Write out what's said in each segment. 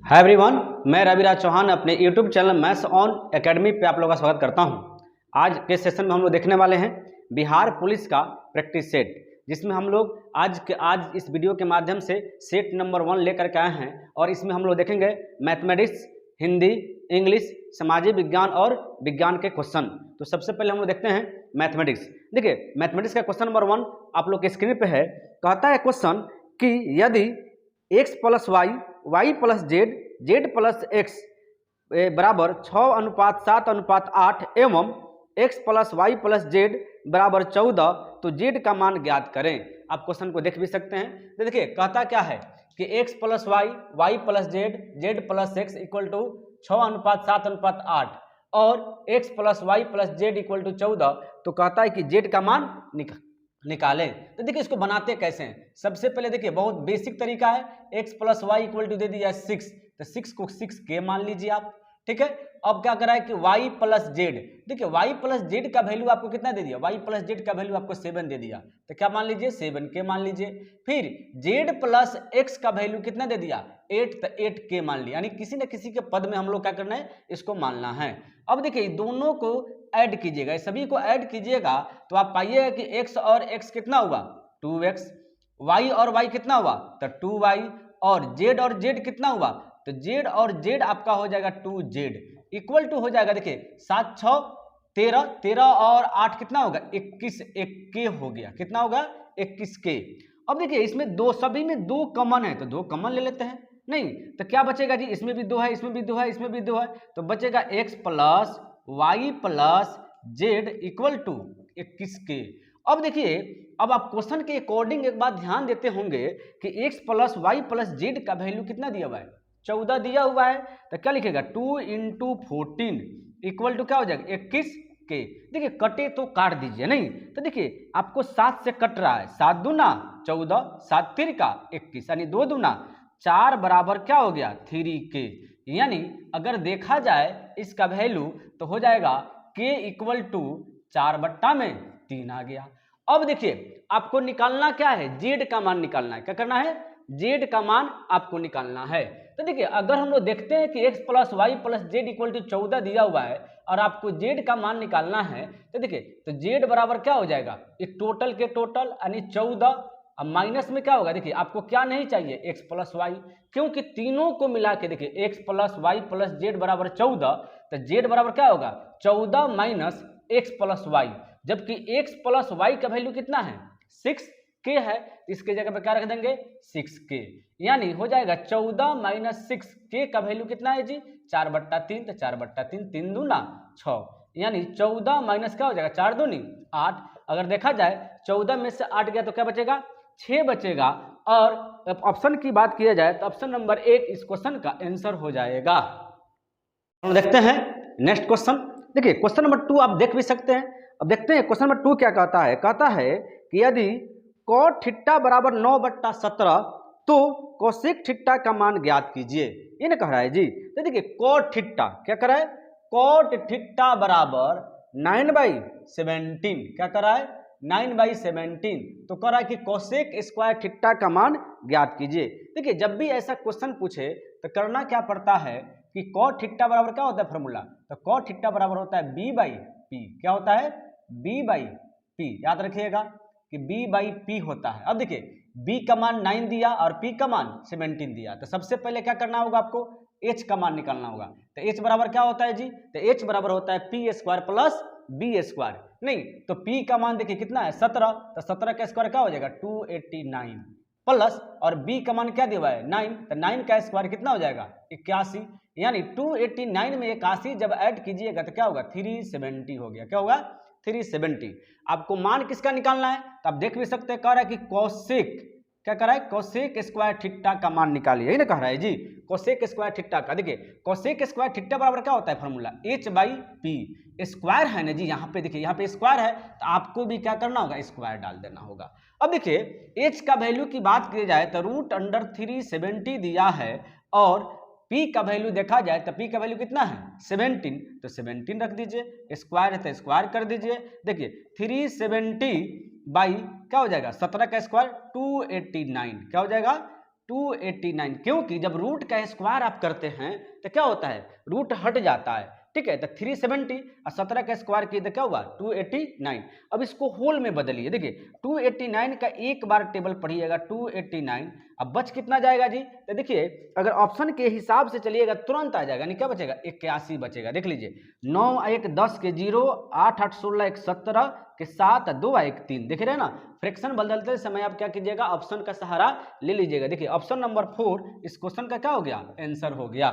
Hi everyone, मैं रविराज चौहान अपने YouTube channel maths on academy पे आप लोगों का स्वागत करता हूं। आज के सेशन में हम लोग देखने वाले हैं बिहार पुलिस का प्रैक्टिस सेट, जिसमें हम लोग आज इस वीडियो के माध्यम से सेट नंबर 1 लेकर के आए हैं और इसमें हम लोग देखेंगे मैथमेटिक्स, हिंदी, इंग्लिश, सामाजिक विज्ञान और विज्ञान के क्वेश्चन। तो सबसे पहले हम लोग देखते हैं मैथमेटिक्स। देखिए, मैथमेटिक्स का क्वेश्चन नंबर 1 आप लोग के स्क्रीन पे है। कहता है क्वेश्चन कि यदि x plus y, y plus z, z plus x बराबर 6:7:8 एवं x plus y plus z बराबर 14, तो जेड का मान ज्ञात करें। आप क्वेश्चन को देख भी सकते हैं। तो देखिए, कहता क्या है कि x plus y, y plus z, z plus x equal to 6:7:8 और x plus y plus z equal to 14। तो कहता है कि जेड का मान निकालें। तो देखिए, इसको बनाते कैसे हैं। सबसे पहले देखिए, बहुत बेसिक तरीका है। x plus Y equal to दे दिया 6, तो 6 को 6k मान लीजिए आप। ठीक है, अब क्या करा है कि y प्लस जेड। देखिए, y प्लस जेड का वैल्यू आपको कितना दे दिया, y प्लस जेड का वैल्यू आपको 7 दे दिया, तो क्या मान लीजिए 7k मान लीजिए। फिर z प्लस x का वैल्यू कितना दे दिया 8, तो 8k मान लिया। यानी किसी न किसी के पद में हम लोग क्या करना है, इसको मानना है। अब देखिए, दोनों को ऐड कीजिएगा, सभी को ऐड कीजिएगा तो आप पाइएगा कि x और x कितना हुआ 2x, y और y कितना हुआ तो 2y, और z और z कितना हुआ तो z और z आपका हो जाएगा 2z इक्वल टू हो जाएगा। देखिए 7 6 13, 13 और 8 कितना होगा 21, 1k हो गया। कितना होगा 21k। अब देखिए, इसमें दो, सभी में 2 कॉमन है तो 2 कॉमन ले लेते हैं। नहीं तो क्या बचेगा जी, इसमें भी 2 है, इसमें भी 2 है, इसमें भी 2 है, तो बचेगा x plus y plus z equal to 21k। अब देखिए, अब आप क्वेश्चन के अकॉर्डिंग एक बात ध्यान देते होंगे कि x plus y plus z का वैल्यू कितना दिया हुआ है 14 दिया हुआ है, तो क्या लिखेगा 2 × 14 इक्वल टू क्या हो जाएगा 21k। देखिए, कटे तो काट दीजिए। नहीं तो देखिए, आपको 7 से कट रहा है, 7 दूना 14, 7 3 का 21, यानी 2 दूना 4 बराबर क्या हो गया 3k। यानी अगर देखा जाए इसका वैल्यू तो हो जाएगा k इक्वल टू 4/3 आ गया। अब देखिए, आपको निकालना क्या है, जेड का मान निकालना है। क्या करना है, जेड का मान आपको निकालना है। तो देखिए, अगर हम लोग देखते हैं कि x plus y plus z equal to 14 दिया हुआ है और आपको जेड का मान निकालना है, तो देखिए, तो जेड बराबर क्या हो जाएगा, एक टोटल के टोटल यानी 14। अब माइनस में क्या होगा, देखिए आपको क्या नहीं चाहिए x प्लस वाई, क्योंकि तीनों को मिला के देखिए x plus y plus z बराबर 14, तो जेड बराबर क्या होगा 14 माइनस x प्लस वाई, जबकि x प्लस वाई का वैल्यू कितना है 6k है, इसके जगह पे क्या रख देंगे 6k। यानी हो जाएगा 14 माइनस 6k का वैल्यू कितना है जी 4/3, तो 4/3 3 दूना 6, यानी 14 माइनस क्या हो जाएगा 4 दूनी 8। अगर देखा जाए 14 में से 8 गया तो क्या बचेगा 6 बचेगा। और ऑप्शन की बात किया जाए तो ऑप्शन नंबर 1 इस क्वेश्चन का आंसर हो जाएगा। हम देखते हैं नेक्स्ट क्वेश्चन। देखिए, क्वेश्चन नंबर 2 आप देख भी सकते हैं। अब देखते हैं क्वेश्चन नंबर 2 क्या कहता है। कहता है कि यदि cot थीटा बराबर 9/17 तो कोसेक थीटा का मान ज्ञात कीजिए। ये ना कह रहा है जी। तो देखिए, cot थीटा क्या कर रहा है, cot थीटा बराबर 9/17 क्या कर रहा है 9/17, तो कह रहा है कि कोसेक स्क्वायर थीटा का मान ज्ञात कीजिए। देखिए, जब भी ऐसा क्वेश्चन पूछे तो करना क्या पड़ता है कि cot थीटा बराबर क्या होता है फॉर्मूला, तो cot थीटा बराबर होता है b/p। क्या होता है b/p, याद रखिएगा कि b/p होता है। अब देखिए, b का मान 9 दिया और p का मान 17 दिया, तो सबसे पहले क्या करना होगा आपको h का मान निकालना होगा। तो h बराबर क्या होता है जी, तो h बराबर होता है p² प्लस b²। नहीं तो p का मान देखिए कितना है 17, तो 17 का स्क्वायर क्या हो जाएगा 289 प्लस, और b का मान क्या दिया हुआ है 9, तो 9 का स्क्वायर कितना हो जाएगा 81। यानी 289 में 81 जब ऐड कीजिएगा तो क्या होगा 370 हो गया। क्या होगा 370। आपको मान किसका निकालना है, तो आप देख भी सकते हैं, कह रहा है कि कोसेक, क्या कर रहा है कोसेक स्क्वायर थीटा का मान निकालिए। यही ना कह रहा है जी, कोसेक स्क्वायर थीटा का। देखिए, कोसेक स्क्वायर थीटा बराबर क्या होता है फॉर्मूला h/p, स्क्वायर है ना जी। यहाँ पे देखिए, यहाँ पे स्क्वायर है तो आपको भी क्या करना होगा स्क्वायर डाल देना होगा। अब देखिए, h का वैल्यू की बात की जाए तो √370 दिया है, और p का वैल्यू देखा जाए तो p का वैल्यू कितना है 17, तो 17 रख दीजिए, स्क्वायर है तो स्क्वायर कर दीजिए। देखिए 370 बाई क्या हो जाएगा 17 का स्क्वायर 289, क्या हो जाएगा 289, क्योंकि जब रूट का स्क्वायर आप करते हैं तो क्या होता है, रूट हट जाता है, ठीक है। तो 370 और 17 का स्क्वायर किए तो क्या हुआ 289। अब इसको होल में बदलिए, देखिए 289 का एक बार टेबल पढ़िएगा 289, अब बच कितना जाएगा जी, तो देखिए अगर ऑप्शन के हिसाब से चलिएगा तुरंत आ जाएगा, यानी क्या बचेगा 81 बचेगा। देख लीजिए 9 1 10 के 0, 8 8 16 1 17 के 7 2 1 3, देख रहे हैं ना। फ्रैक्शन बदलते समय आप क्या कीजिएगा, ऑप्शन का सहारा ले लीजिएगा। देखिए ऑप्शन नंबर 4 इस क्वेश्चन का क्या हो गया, आंसर हो गया।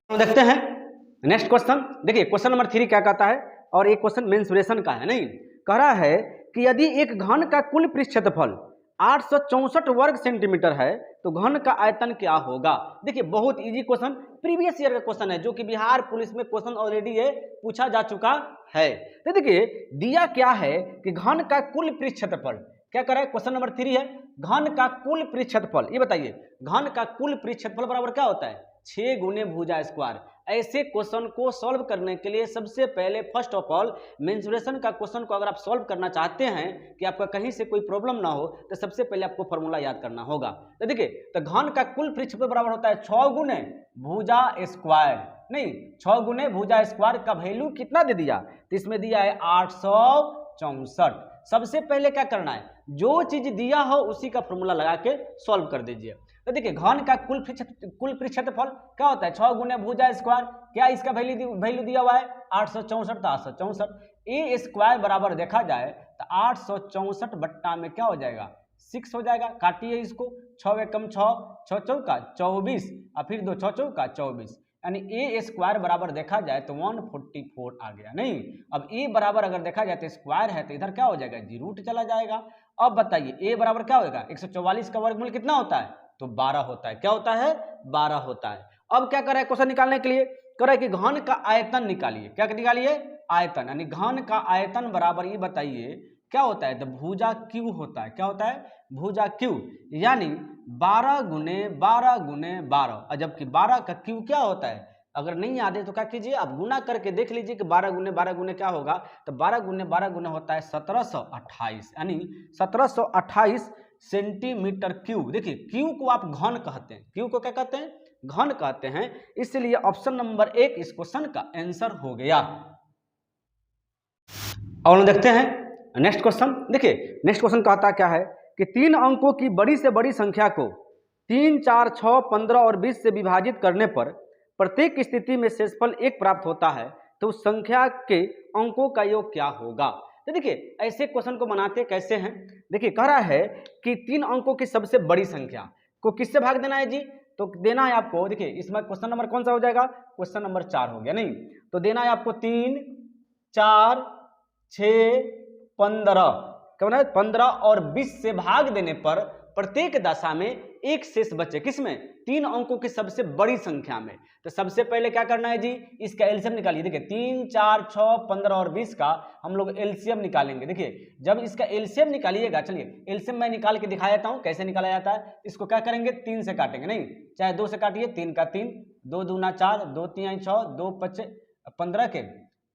तो देखते हैं नेक्स्ट क्वेश्चन। देखिए क्वेश्चन नंबर 3 क्या कहता है, और एक क्वेश्चन मेंसुरेशन का है, नहीं कह रहा है कि यदि एक घन का कुल पृष्ठ क्षेत्रफल 864 वर्ग सेंटीमीटर है तो घन का आयतन क्या होगा। देखिए बहुत इजी क्वेश्चन, प्रीवियस ईयर का क्वेश्चन है, जो कि बिहार पुलिस में क्वेश्चन ऑलरेडी ये पूछा जा चुका है। तो देखिए दिया क्या है कि घन का कुल पृष्ठ क्षेत्रफल, क्या कर रहा है, क्वेश्चन नंबर 3 है, घन का कुल पृष्ठ क्षेत्रफल, ये बताइए घन का कुल पृष्ठ क्षेत्रफल बराबर क्या होता है 6 गुने भुजा स्क्वायर। ऐसे क्वेश्चन को सॉल्व करने के लिए सबसे पहले फर्स्ट ऑफ ऑल मेंसुरेशन का क्वेश्चन को अगर आप सॉल्व करना चाहते हैं कि आपका कहीं से कोई प्रॉब्लम ना हो, तो सबसे पहले आपको फॉर्मूला याद करना होगा। तो देखिए तो घन का कुल पृष्ठ क्षेत्रफल बराबर होता है 6 गुने भुजा स्क्वायर, नहीं 6 गुने भुजा स्क्वायर का वैल्यू कितना दे दिया, तो इसमें दिया है 864। सबसे पहले क्या करना है, जो चीज दिया हो उसी का फॉर्मूला लगा के सॉल्व कर दीजिए। तो देखिए घन का कुल पृष्ठ क्षेत्रफल क्या होता है 6 गुने भुजा स्क्वायर, क्या इसका वैल्यू दिया हुआ है 864, तो 864 ए स्क्वायर बराबर देखा जाए तो 864 बट्टा में क्या हो जाएगा 6 हो जाएगा। काटिए इसको, 6 एकम 6, 6 चौका 24 और फिर 2 6 चौका 24, यानी ए स्क्वायर बराबर देखा जाए तो 144 आ गया। नहीं अब ए बराबर अगर देखा जाए तो स्क्वायर है तो इधर क्या हो जाएगा जी रूट चला जाएगा। अब बताइए ए बराबर क्या होगा 144 का वर्गमूल कितना होता है, तो 12 होता है। क्या होता है 12 होता है। अब क्या कर रहा है क्वेश्चन निकालने के लिए, कर रहा है कि घन का आयतन निकालिए। क्या निकालिए, आयतन, यानी घन का आयतन बराबर ये बताइए क्या होता है, तो भुजा क्यू होता है। क्या होता है भुजा क्यू, यानी 12 गुने 12 गुने 12, और जबकि 12 का क्यू क्या होता है, अगर नहीं याद है तो क्या कीजिए आप गुना करके देख लीजिए कि 12 गुने क्या होगा, तो 12 गुने होता है 1728, यानी 1728 सेंटीमीटर क्यूब। देखिए क्यू को आप घन कहते हैं, क्यू को क्या कहते हैं घन कहते हैं, इसलिए ऑप्शन नंबर 1 इस क्वेश्चन का आंसर हो गया। और देखते हैं नेक्स्ट क्वेश्चन। देखिए नेक्स्ट क्वेश्चन कहता क्या है कि 3 अंकों की बड़ी से बड़ी संख्या को 3 4 6 15 और 20 से विभाजित करने पर प्रत्येक स्थिति में शेषफल 1 प्राप्त होता है, तो उस संख्या के अंकों का योग क्या होगा। तो देखिए ऐसे क्वेश्चन को बनाते कैसे हैं, देखिए कह रहा है कि 3 अंकों की सबसे बड़ी संख्या को किससे भाग देना है जी, तो देना है आपको, देखिए इसमें क्वेश्चन नंबर कौन सा हो जाएगा, क्वेश्चन नंबर 4 हो गया। नहीं तो देना है आपको 3 4 6 15, क्या होना है 15 और 20 से भाग देने पर प्रत्येक दशा में एक शेष बचे, किसमें 3 अंकों की सबसे बड़ी संख्या में। तो सबसे पहले क्या करना है जी, इसका एलसीएम निकालिए। देखिए 3 4 6 15 और 20 का हम लोग एलसीएम निकालेंगे। देखिए जब इसका एलसीएम निकालिएगा, चलिए एलसीएम मैं निकाल के दिखा देता हूं कैसे निकाला जाता है। इसको क्या करेंगे 3 से काटेंगे, नहीं चाहे 2 से काटिए, 3 का 3, 2 दूना 4, 2 3 6, 2 5 15 के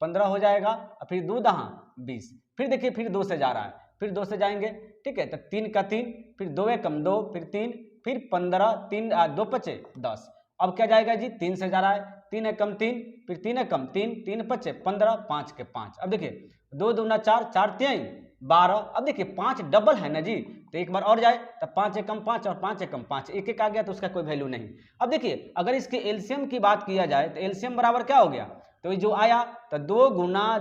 15 हो जाएगा, और फिर 2 दहां 20, फिर देखिए फिर 2 से जा रहा है, फिर 2 से जाएंगे, ठीक है, तो 3 का 3, फिर 2 एकम 2, फिर 3, फिर 15, 3 2 5 10। अब क्या जाएगा जी 3 से जा रहा है, 3 एकम 3, फिर 3 एकम 3, 3 5 15, 5 के 5। अब देखिए 2 दूना 4, 4 3 12। अब देखिए 5 डबल है ना जी, तो एक बार और जाए तो 5 एकम 5 और 5 एकम 5, एक एक आ गया तो उसका कोई वैल्यू नहीं। अब देखिए अगर इसके एलसीएम की बात किया जाए तो एलसीएम बराबर क्या हो गया, तो जो आया तो 2 गुना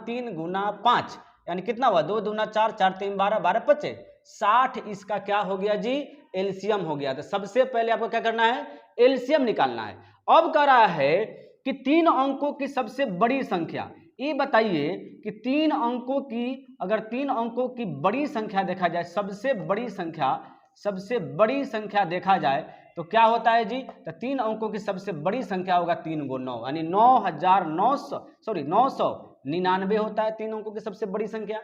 3 गुना 5, यानी कितना हुआ 2 दूना 4, 4 3 12, 12 5 60, इसका क्या हो गया जी एलसीएम हो गया। तो सबसे पहले आपको क्या करना है एलसीएम निकालना है। अब कह रहा है कि 3 अंकों की सबसे बड़ी संख्या, ये बताइए कि 3 अंकों की, अगर 3 अंकों की बड़ी संख्या देखा जाए, सबसे बड़ी संख्या देखा जाए तो क्या होता है जी, तो 3 अंकों की सबसे बड़ी संख्या होगा 3 गुना 9, यानी 999 होता है 3 अंकों की सबसे बड़ी संख्या।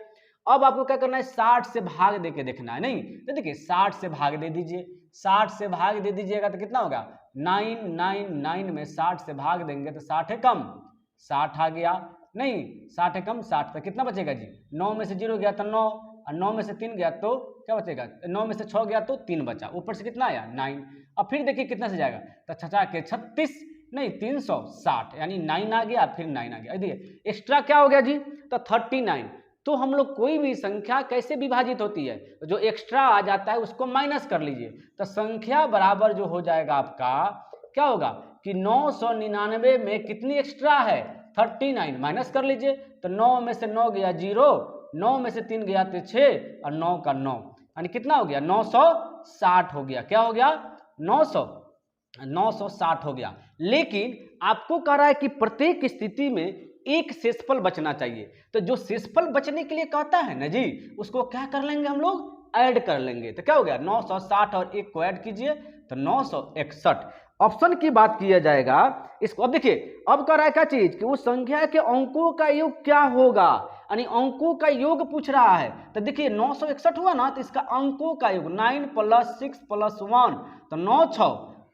अब आपको क्या करना है 60 से भाग दे के देखना है। नहीं तो देखिए 60 से भाग दे दीजिए, 60 से भाग दे दीजिएगा तो कितना होगा 999 में 60 से भाग देंगे तो 60 कम 60 आ गया, नहीं 60 कम 60, तो कितना बचेगा जी 9 में से 0 गया तो 9, और 9 में से 3 गया तो क्या बचेगा, 9 में से 6 गया तो 3 बचा, ऊपर से कितना आया 9। अब फिर देखिए कितना से जाएगा, तो 6 के 36 नहीं 360, यानी 9 आ गया फिर 9 आ गया। देखिए एक्स्ट्रा क्या हो गया जी, तो 39। तो हम लोग कोई भी संख्या कैसे विभाजित होती है, जो एक्स्ट्रा आ जाता है उसको माइनस कर लीजिए, तो संख्या बराबर जो हो जाएगा आपका क्या होगा कि 999 में कितनी एक्स्ट्रा है 39, माइनस कर लीजिए, तो 9 में से 9 गया 0, 9 में से 3 गया तो 6 और 9 का 9, यानी कितना हो गया 960 हो गया। क्या हो गया 960 हो गया। लेकिन आपको कह रहा है कि प्रत्येक स्थिति में एक शेषफल बचना चाहिए, तो जो शेषफल बचने के लिए कहता है ना जी, उसको क्या कर लेंगे हम लोग, ऐड कर लेंगे। तो क्या हो गया 960 और 1 को ऐड कीजिए तो 961। ऑप्शन की बात किया जाएगा इसको। अब देखिए अब कह रहा है क्या चीज कि उस संख्या के अंकों का योग क्या होगा, यानी अंकों का योग पूछ रहा है। तो देखिए 961 हुआ ना, तो इसका अंकों का योग 9 + 6 + 1, तो 9 6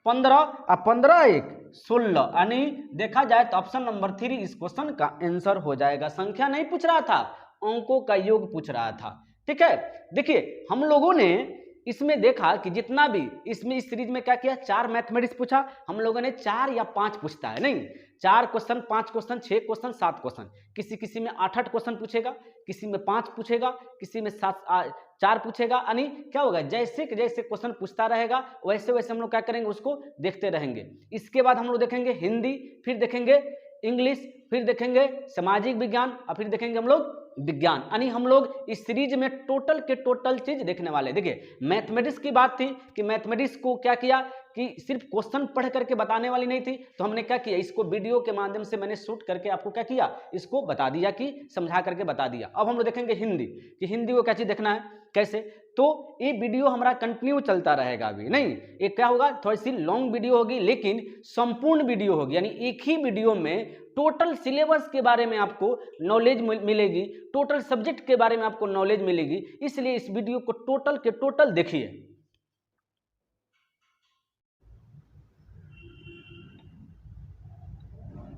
15 और 15 1 16, यानी देखा जाए तो ऑप्शन नंबर 3 इस क्वेश्चन का आंसर हो जाएगा। संख्या नहीं पूछ रहा था, अंकों का योग पूछ रहा था। ठीक है, देखिए हम लोगों ने इसमें देखा कि जितना भी इसमें इस सीरीज में क्या किया, 4 मैथमेटिक्स पूछा हम लोगों ने, 4 या 5 पूछता है नहीं, 4 क्वेश्चन 5 क्वेश्चन 6 क्वेश्चन 7 क्वेश्चन, किसी में 8 क्वेश्चन पूछेगा, किसी में 5 पूछेगा, किसी में 4 पूछेगा, यानी क्या होगा जैसे जैसे क्वेश्चन पूछता रहेगा वैसे वैसे हम लोग क्या करेंगे उसको देखते रहेंगे। इसके बाद हम लोग देखेंगे हिंदी, फिर देखेंगे इंग्लिश, फिर देखेंगे सामाजिक विज्ञान और फिर देखेंगे हम लोग विज्ञान, यानी हम लोग इस सीरीज में टोटल के टोटल चीज देखने वाले। देखिए मैथमेटिक्स की बात थी कि मैथमेटिक्स को क्या किया कि सिर्फ क्वेश्चन पढ़ करके बताने वाली नहीं थी, तो हमने क्या किया इसको वीडियो के माध्यम से मैंने शूट करके आपको क्या किया, इसको बता दिया कि समझा करके बता दिया। अब हम लोग देखेंगे हिंदी कि हिंदी को क्या चीज देखना है कैसे, तो ये वीडियो हमारा कंटिन्यू चलता रहेगा। अभी नहीं, ये क्या होगा थोड़ी सी लॉन्ग वीडियो होगी लेकिन संपूर्ण वीडियो होगी, यानी एक ही वीडियो में टोटल सिलेबस के बारे में आपको नॉलेज मिलेगी, टोटल सब्जेक्ट के बारे में आपको नॉलेज मिलेगी, इसलिए इस वीडियो को टोटल के टोटल देखिए।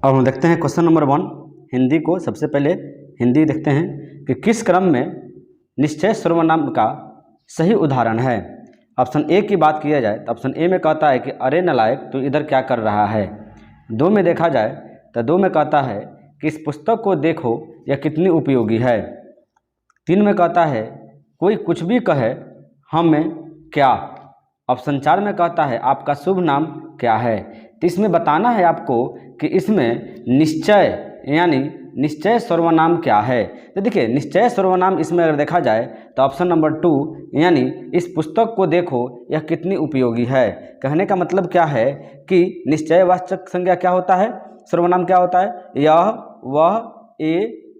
अब हम देखते हैं क्वेश्चन नंबर 1 हिंदी को। सबसे पहले हिंदी देखते हैं कि किस क्रम में निश्चय सर्वनाम का सही उदाहरण है। ऑप्शन ए की बात किया जाए तो ऑप्शन ए में कहता है कि अरे नालायक तू इधर क्या कर रहा है। 2 में देखा जाए तो 2 में कहता है कि इस पुस्तक को देखो यह कितनी उपयोगी है। 3 में कहता है कोई कुछ भी कहे हमें क्या। ऑप्शन 4 में कहता है आपका शुभ नाम क्या है। तो इसमें बताना है आपको कि इसमें निश्चय यानी निश्चय सर्वनाम क्या है। तो देखिए निश्चय सर्वनाम इसमें अगर देखा जाए तो ऑप्शन नंबर 2 यानी इस पुस्तक को देखो यह कितनी उपयोगी है। कहने का मतलब क्या है कि निश्चयवाचक संज्ञा क्या होता है, सर्वनाम क्या होता है, यह वह ए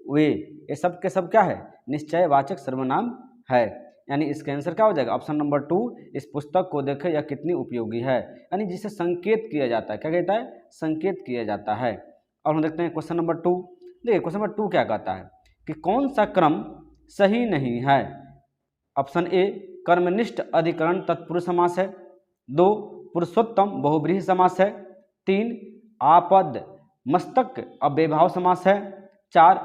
वे, ये सब के सब क्या है निश्चयवाचक सर्वनाम है। यानी इसका आंसर क्या हो जाएगा ऑप्शन नंबर 2 इस पुस्तक को देखें यह कितनी उपयोगी है, यानी जिसे संकेत किया जाता है। क्या कहता है, संकेत किया जाता है। और हम देखते हैं क्वेश्चन नंबर 2। देखिए क्वेश्चन नंबर 2 क्या कहता है कि कौन सा क्रम सही नहीं है। ऑप्शन ए कर्मनिष्ठ अधिकरण तत्पुरुष समास है। 2 पुरुषोत्तम बहुव्रीहि समास है। 3 आपद मस्तक अव्ययभाव समास है। 4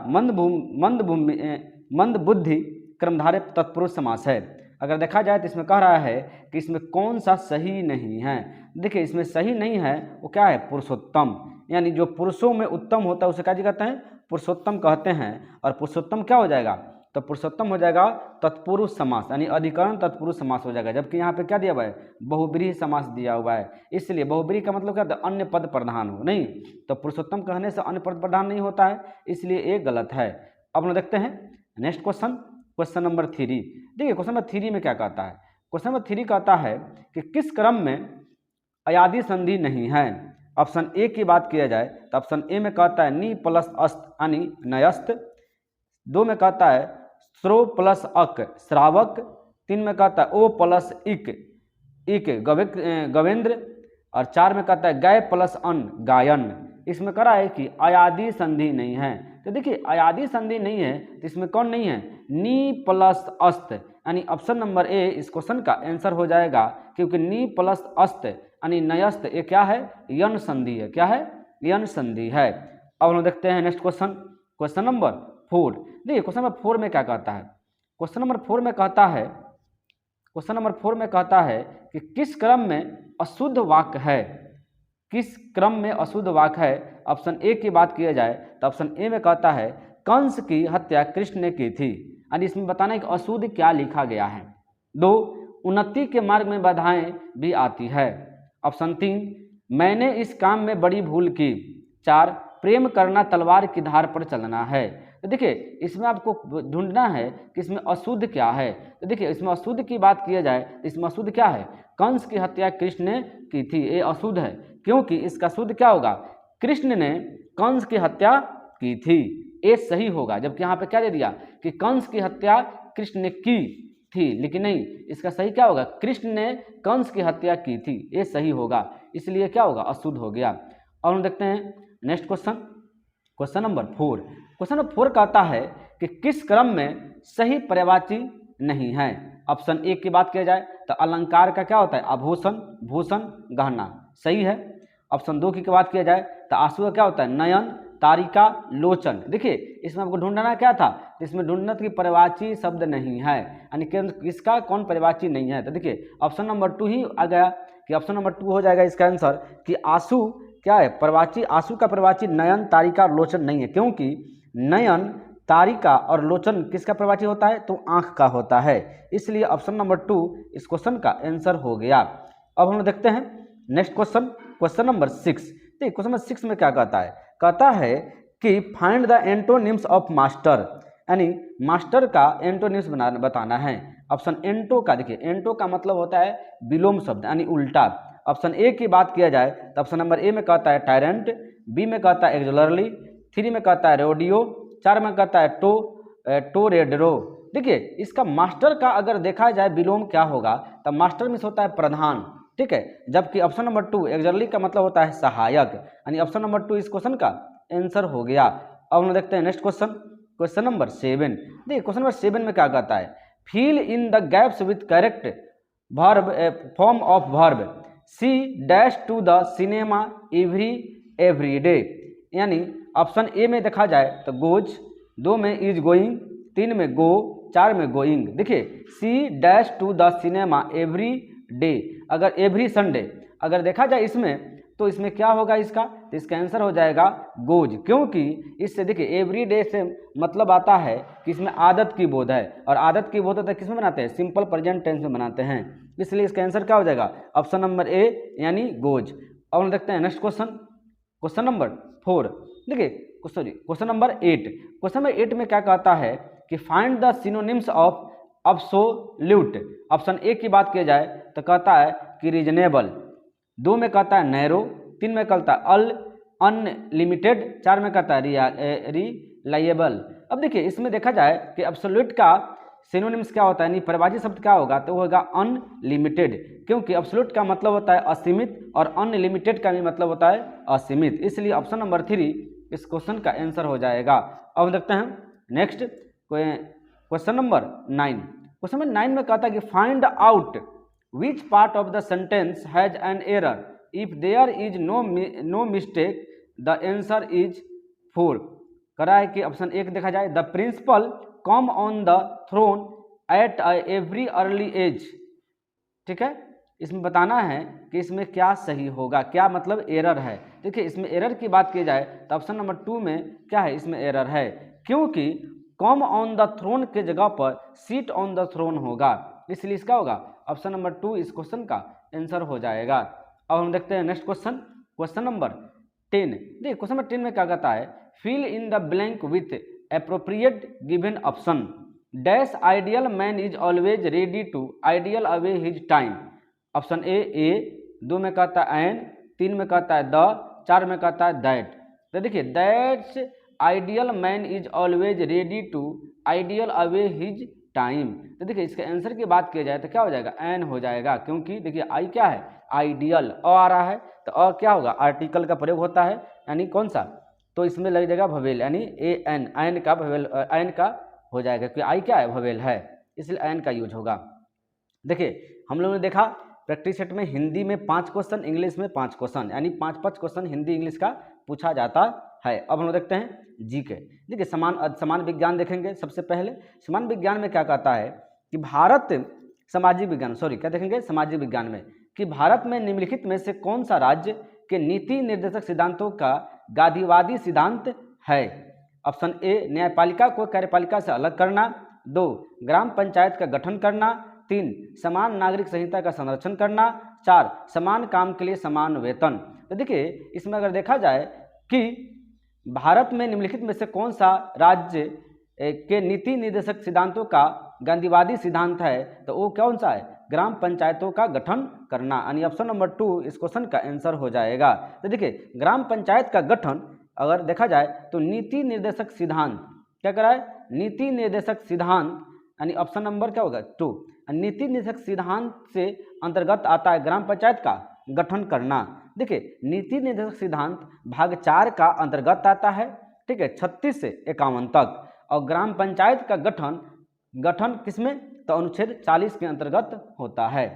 मंद बुद्धि कर्मधारय तत्पुरुष समास है। अगर देखा जाए तो इसमें कह रहा है कि इसमें कौन सा सही नहीं है। देखिए इसमें सही नहीं है वो क्या है, पुरुषोत्तम, यानी जो पुरुषों में उत्तम होता है उसे क्या कहते हैं, पुरुषोत्तम कहते हैं। और पुरुषोत्तम क्या हो जाएगा, तो पुरुषोत्तम हो जाएगा तत्पुरुष समास, यानी अधिकरण तत्पुरुष समास हो जाएगा। जबकि यहाँ पे क्या दिया हुआ है, बहुव्रीहि समास दिया हुआ है। इसलिए बहुव्रीहि का मतलब क्या होता है, अन्य पद प्रधान हो, नहीं तो पुरुषोत्तम कहने से अन्य पद प्रधान नहीं होता है, इसलिए ये गलत है। अब हम देखते हैं नेक्स्ट क्वेश्चन, क्वेश्चन नंबर 3। देखिए क्वेश्चन नंबर 3 में क्या कहता है, क्वेश्चन नंबर 3 कहता है कि किस क्रम में अयादि संधि नहीं है। ऑप्शन ए की बात किया जाए तो ऑप्शन ए में कहता है नि प्लस अस्त यानी नयस्त। 2 में कहता है श्रो प्लस अक श्रावक। 3 में कहता है ओ प्लस इक गवेंद्र। और 4 में कहता है गय प्लस अन गायन। इसमें कह रहा है कि अयादि संधि नहीं है। तो देखिए अयादि संधि नहीं है तो इसमें कौन नहीं है, नी प्लस अस्त, यानी ऑप्शन नंबर ए इस क्वेश्चन का आंसर हो जाएगा, क्योंकि नी प्लस अस्त यानी नयस्त ये क्या है, यन संधि है। क्या है, यन संधि है। अब हम देखते हैं नेक्स्ट क्वेश्चन, क्वेश्चन नंबर 4। देखिए क्वेश्चन नंबर 4 में क्या कहता है क्वेश्चन नंबर 4 में कहता है, क्वेश्चन नंबर 4 में कहता है कि किस क्रम में अशुद्ध वाक्य है, किस क्रम में अशुद्ध वाक्य है। ऑप्शन ए की बात किया जाए तो ऑप्शन ए में कहता है कंस की हत्या कृष्ण ने की थी, यानी इसमें बताना है कि अशुद्ध क्या लिखा गया है। 2, उन्नति के मार्ग में बाधाएं भी आती है। ऑप्शन 3, मैंने इस काम में बड़ी भूल की। 4, प्रेम करना तलवार की धार पर चलना है। तो देखिए इसमें आपको ढूंढना है कि इसमें अशुद्ध क्या है। तो देखिए इसमें अशुद्ध की बात किया जाए तो इसमें अशुद्ध क्या है, कंस की हत्या कृष्ण ने की थी, ये अशुद्ध है, क्योंकि इसका शुद्ध क्या होगा, कृष्ण ने कंस की हत्या की थी, ये सही होगा। जबकि यहाँ पे क्या दे दिया कि कंस की हत्या कृष्ण ने की थी, लेकिन नहीं, इसका सही क्या होगा, कृष्ण ने कंस की हत्या की थी, ये सही होगा, इसलिए क्या होगा, अशुद्ध हो गया। और हम देखते हैं next question, question number 4। Question number 4 कहता है कि किस क्रम में सही पर्यायवाची नहीं है। ऑप्शन ए की बात किया जाए तो अलंकार का क्या होता है, आभूषण, भूषण, गहना, सही है। ऑप्शन 2 की बात किया जाए तो आंसू का क्या होता है, नयन, तारिका, लोचन। देखिए इसमें आपको ढूंढना क्या था, इसमें ढूंढना कि पर्यायवाची शब्द नहीं है, यानी कि इसका कौन पर्यायवाची नहीं है। तो देखिए ऑप्शन नंबर 2 ही आ गया कि ऑप्शन नंबर 2 हो जाएगा इसका आंसर कि आंसू क्या है, पर्यायवाची, आंसू का पर्यायवाची नयन, तारिका और लोचन नहीं है, क्योंकि नयन, तारिका और लोचन किसका पर्यायवाची होता है, तो आंख का होता है, इसलिए ऑप्शन नंबर 2 इस क्वेश्चन का आंसर हो गया। अब हम देखते हैं नेक्स्ट क्वेश्चन, क्वेश्चन नंबर 6। देखिए क्वेश्चन नंबर 6 में क्या कहता है कि find the antonyms of master, यानी मास्टर का एंटोनिम्स बताना है। ऑप्शन एंटो का, देखिए एंटो का मतलब होता है विलोम शब्द, यानी उल्टा। ऑप्शन ए की बात किया जाए तो ऑप्शन नंबर ए में कहता है टायरेंट, बी में कहता है एक्सुलरली, 3 में कहता है रोडियो, 4 में कहता है टोरेडरो। देखिए इसका मास्टर का अगर देखा जाए विलोम क्या होगा, तो मास्टर मीन्स होता है प्रधान, ठीक है, जबकि ऑप्शन नंबर 2 एक्सुलरली का मतलब होता है सहायक, यानी ऑप्शन नंबर 2 इस क्वेश्चन का आंसर हो गया। अब हम देखते हैं नेक्स्ट क्वेश्चन, क्वेश्चन नंबर 7। देखिए क्वेश्चन नंबर 7 में क्या कहता है, fill in the gaps with correct verb form of verb, she dash to the cinema every day, यानी ऑप्शन ए में देखा जाए तो गोज, 2 में इज गोइंग, 3 में गो, 4 में गोइंग। देखिए she dash to the cinema every day, अगर एवरी संडे अगर देखा जाए इसमें तो इसमें क्या होगा इसका, तो इसका आंसर हो जाएगा गोज, क्योंकि इससे देखिए एवरी डे से मतलब आता है कि इसमें आदत की बोध है, और आदत की बोध होता है किसमें बनाते हैं, सिंपल प्रेजेंट टेंस में बनाते हैं, इसलिए इसका आंसर क्या हो जाएगा, ऑप्शन नंबर ए यानी गोज। अब हम देखते हैं नेक्स्ट क्वेश्चन, क्वेश्चन नंबर 4। देखिए क्वेश्चन नंबर 8। क्वेश्चन नंबर 8 में क्या कहता है कि find the synonyms of absolute. Option A की बात किया जाए तो कहता है कि रीजनेबल, 2 में कहता है नैरो, 3 में कहता है अनलिमिटेड, 4 में कहता है रिलायबल। अब देखिए इसमें देखा जाए कि अब्सोल्यूट का सिनोनिम्स क्या होता है, यानी पर्यायवाची शब्द क्या होगा, तो होगा अनलिमिटेड, क्योंकि अब्सोल्यूट का मतलब होता है असीमित और अनलिमिटेड का भी मतलब होता है असीमित, इसलिए ऑप्शन नंबर 3 इस क्वेश्चन का आंसर हो जाएगा। अब देखते हैं next question number 9। Question number 9 में कहता है कि find out which part of the sentence has an error, if there is no mistake the answer is 4। करा है कि ऑप्शन 1 देखा जाए the principal come on the throne at every early age, ठीक है, इसमें बताना है कि इसमें क्या सही होगा, क्या मतलब एरर है। देखिए इसमें एरर की बात की जाए तो ऑप्शन नंबर 2 में क्या है, इसमें एरर है, क्योंकि कम ऑन द थ्रोन के जगह पर सीट ऑन द थ्रोन होगा, इसलिए इसका होगा ऑप्शन नंबर 2 इस क्वेश्चन का आंसर हो जाएगा। अब हम देखते हैं नेक्स्ट क्वेश्चन, क्वेश्चन नंबर 10। देखिए क्वेश्चन नंबर 10 में क्या कहता है, fill in the blank with appropriate given option, dash ideal man is always ready to ideal away his time। Option A 2 में कहता है एन, 3 में कहता है द, 4 में कहता है दैट। तो देखिए that's ideal man is always ready to ideal away his time. तो देखिए इसके आंसर की बात की जाए तो क्या हो जाएगा, एन हो जाएगा, क्योंकि देखिए आई क्या है, आइडियल, आ रहा है तो क्या होगा, आर्टिकल का प्रयोग होता है, यानी कौन सा, तो इसमें लग जाएगा भवेल, यानी एन का भवेल, एन का हो जाएगा, क्योंकि आई क्या है, भवेल है, इसलिए एन का यूज होगा। देखिए हम लोगों ने देखा प्रैक्टिस सेट में हिंदी में 5 क्वेश्चन, इंग्लिश में 5 क्वेश्चन, यानी 5-5 क्वेश्चन हिंदी इंग्लिश का पूछा जाता है। अब हम लोग देखते हैं जीके। देखिए समान विज्ञान देखेंगे। सबसे पहले समान विज्ञान में क्या कहता है कि सामाजिक विज्ञान में कि भारत में निम्नलिखित में से कौन सा राज्य के नीति निर्देशक सिद्धांतों का गांधीवादी सिद्धांत है। ऑप्शन ए, न्यायपालिका को कार्यपालिका से अलग करना। 2, ग्राम पंचायत का गठन करना। 3, समान नागरिक संहिता का संरक्षण करना। 4, समान काम के लिए समान वेतन। तो देखिए इसमें अगर देखा जाए कि भारत में निम्नलिखित में से कौन सा राज्य के नीति निर्देशक सिद्धांतों का गांधीवादी सिद्धांत है, तो वो कौन सा है, ग्राम पंचायतों का गठन करना। यानी ऑप्शन नंबर 2 इस क्वेश्चन का आंसर हो जाएगा। तो देखिए ग्राम पंचायत का गठन अगर देखा जाए तो नीति निर्देशक सिद्धांत क्या करा है, नीति निर्देशक सिद्धांत यानी ऑप्शन नंबर क्या होगा 2। नीति निर्देशक सिद्धांत से अंतर्गत आता है ग्राम पंचायत का गठन करना। देखिए नीति निर्देशक सिद्धांत भाग 4 का अंतर्गत आता है, ठीक है, 36 से 51 तक। और ग्राम पंचायत का गठन किसमें, तो अनुच्छेद 40 के अंतर्गत होता है।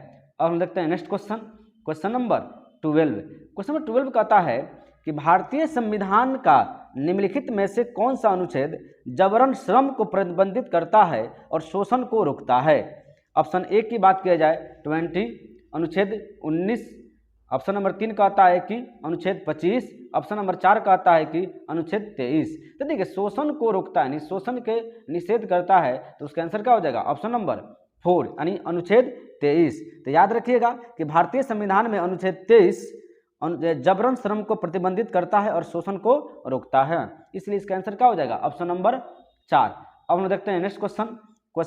अब हम देखते हैं next question number 12। Question number 12 कहता है कि भारतीय संविधान का निम्नलिखित में से कौन सा अनुच्छेद जबरन श्रम को प्रतिबंधित करता है और शोषण को रोकता है। ऑप्शन ए की बात किया जाए 20, अनुच्छेद 19। ऑप्शन नंबर 3 कहता है कि अनुच्छेद 25। ऑप्शन नंबर 4 कहता है कि अनुच्छेद 23। तो देखिए शोषण को रोकता है यानी शोषण के निषेध करता है, तो उसका आंसर क्या हो जाएगा, ऑप्शन नंबर 4 यानी अनुच्छेद 23। तो याद रखिएगा कि भारतीय संविधान में अनुच्छेद 23 जबरन श्रम को प्रतिबंधित करता है और शोषण को रोकता है, इसलिए इसका आंसर क्या हो जाएगा, ऑप्शन नंबर 4। अब हम देखते हैं नेक्स्ट क्वेश्चन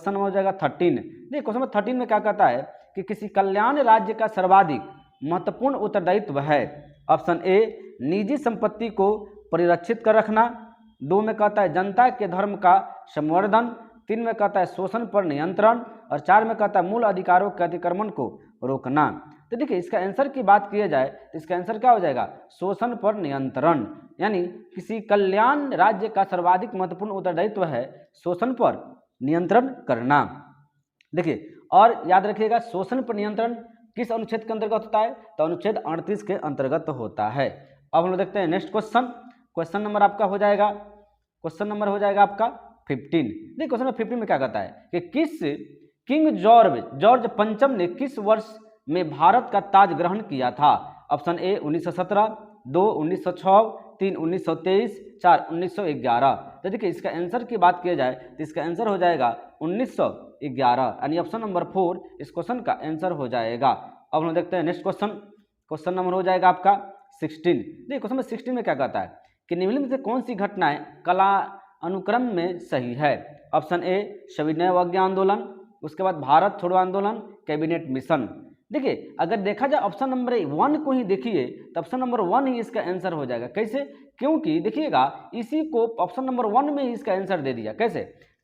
नंबर हो जाएगा 13। देखिए क्वेश्चन नंबर 13 में क्या कहता है कि किसी कल्याण राज्य का सर्वाधिक महत्वपूर्ण उत्तरदायित्व है। ऑप्शन ए, निजी संपत्ति को परिरक्षित कर रखना। 2 में कहता है जनता के धर्म का संवर्धन। 3 में कहता है शोषण पर नियंत्रण। और 4 में कहता है मूल अधिकारों के अतिक्रमण को रोकना। तो देखिए इसका आंसर की बात किया जाए तो इसका आंसर क्या हो जाएगा, शोषण पर नियंत्रण। यानी किसी कल्याण राज्य का सर्वाधिक महत्वपूर्ण उत्तरदायित्व है शोषण पर नियंत्रण करना। देखिए और याद रखिएगा शोषण पर नियंत्रण किस अनुच्छेद के अंतर्गत होता है, तो अनुच्छेद 38 के अंतर्गत होता है। अब हम लोग देखते हैं नेक्स्ट क्वेश्चन नंबर आपका हो जाएगा, क्वेश्चन नंबर हो जाएगा आपका 15। देखिए क्वेश्चन नंबर 15 में क्या कहता है कि किस किंग जॉर्ज पंचम ने किस वर्ष में भारत का ताज ग्रहण किया था। Option A 1917, 2 1906, 3 1923, 4 1911। तो देखिए इसका आंसर की बात किया जाए तो इसका आंसर हो जाएगा 1911 यानी ऑप्शन नंबर 4 इस क्वेश्चन का आंसर हो जाएगा। अब हम देखते हैं नेक्स्ट क्वेश्चन नंबर हो जाएगा आपका 16। देखिए क्वेश्चन नंबर 16 में क्या कहता है कि निम्नलिखित में से कौन सी घटनाएं कला अनुक्रम में सही है। ऑप्शन ए सविनय अवज्ञा आंदोलन, उसके बाद भारत छोड़ो आंदोलन, कैबिनेट मिशन। देखिए अगर देखा जाए ऑप्शन नंबर 1 को ही देखिए तो ऑप्शन नंबर 1 ही इसका आंसर हो जाएगा। कैसे, क्योंकि देखिएगा इसी को ऑप्शन नंबर 1 में ही इसका आंसर दे दिया। कैसे,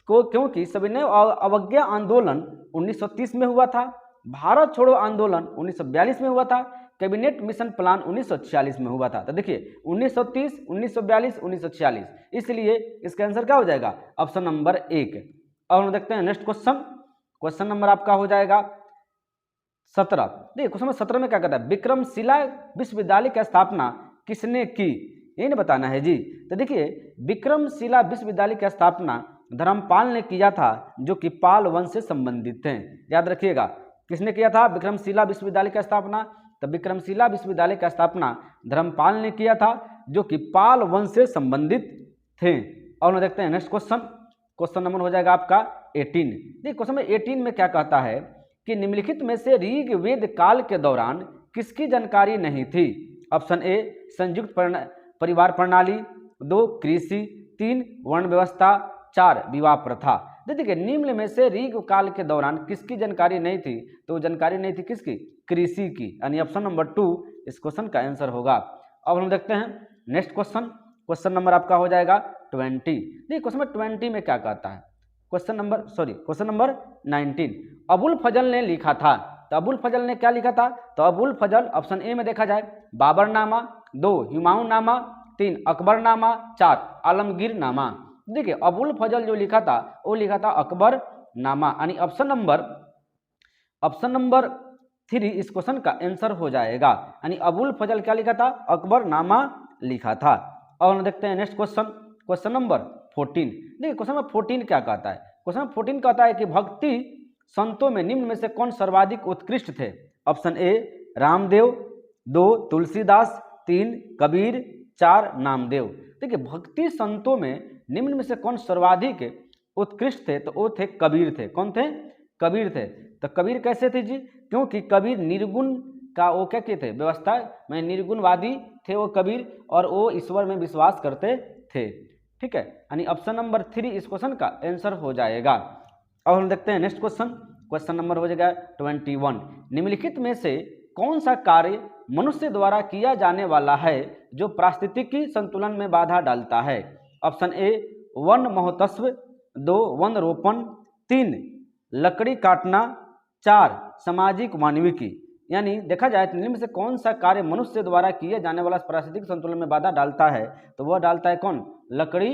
क्योंकि सविनय अवज्ञा आंदोलन 1930 में हुआ था, भारत छोड़ो आंदोलन 1942 में हुआ था, कैबिनेट मिशन प्लान 1946 में हुआ था। तो देखिए 1930, 1942, 1946, इसलिए इसका आंसर क्या हो जाएगा, ऑप्शन नंबर 1। अब हम देखते हैं नेक्स्ट क्वेश्चन नंबर आपका हो जाएगा 17। देखिए क्वेश्चन नंबर 17 में क्या कहता है, विक्रमशिला विश्वविद्यालय की स्थापना किसने की, ये नहीं बताना है जी। तो देखिए विक्रमशिला विश्वविद्यालय की स्थापना धर्मपाल ने किया था, जो कि पाल वंश से संबंधित थे। याद रखिएगा किसने किया था विक्रमशिला विश्वविद्यालय की स्थापना, तो विक्रमशिला विश्वविद्यालय की स्थापना धर्मपाल ने किया था, जो कि पाल वंश से संबंधित थे। और हम देखते हैं नेक्स्ट क्वेश्चन नंबर हो जाएगा आपका 18। देखिए क्वेश्चन नंबर 18 में क्या कहता है कि निम्नलिखित में से ऋग्वेद काल के दौरान किसकी जानकारी नहीं थी। ऑप्शन ए संयुक्त परिवार प्रणाली, 2 कृषि, 3 वर्ण व्यवस्था, 4 विवाह प्रथा। देखिए निम्न में से ऋग काल के दौरान किसकी जानकारी नहीं थी, तो जानकारी नहीं थी किसकी, कृषि की, यानी ऑप्शन नंबर 2 इस क्वेश्चन का आंसर होगा। अब हम देखते हैं नेक्स्ट क्वेश्चन नंबर आपका हो जाएगा 20। देखिए क्वेश्चन नंबर 20 में क्या कहता है, क्वेश्चन नंबर 19 अबुल फजल ने लिखा था। तो अबुल फजल ने क्या लिखा था, तो अबुल फजल ऑप्शन ए में देखा जाए बाबरनामा, 2 हुमायूंनामा, 3 अकबरनामा, 4 आलमगीरनामा। देखिए अबुल फजल जो लिखा था वो लिखा था अकबरनामा, यानी ऑप्शन नंबर 3 इस क्वेश्चन का आंसर हो जाएगा। यानी अबुल फजल क्या लिखा था, अकबरनामा लिखा था। और हम देखते हैं नेक्स्ट क्वेश्चन, क्वेश्चन नंबर 14। देखिए क्वेश्चन नंबर 14 क्या कहता है, क्वेश्चन नंबर 14 कहता है कि भक्ति संतों में निम्न में से कौन सर्वाधिक उत्कृष्ट थे। ऑप्शन ए रामदेव, 2 तुलसीदास, 3 कबीर, 4 नामदेव। देखिए भक्ति संतों में निम्न में से कौन सर्वाधिक उत्कृष्ट थे, तो वो थे कबीर थे। कौन थे? कबीर थे। तो कबीर कैसे थे जी? क्योंकि कबीर निर्गुण का वो क्या किए थे, व्यवस्था में निर्गुणवादी थे वो कबीर, और वो ईश्वर में विश्वास करते थे। ठीक है, यानी ऑप्शन नंबर 3 इस क्वेश्चन का आंसर हो जाएगा। अब हम देखते हैं नेक्स्ट क्वेश्चन, क्वेश्चन नंबर हो जाएगा 21। निम्नलिखित में से कौन सा कार्य मनुष्य द्वारा किया जाने वाला है जो पारिस्थितिकी संतुलन में बाधा डालता है। ऑप्शन ए वन महोत्सव, 2 वन रोपण, 3 लकड़ी काटना, 4 सामाजिक मानविकी। यानी देखा जाए तो निम्न में से कौन सा कार्य मनुष्य द्वारा किए जाने वाला पारिस्थितिक संतुलन में बाधा डालता है, तो वह डालता है कौन? लकड़ी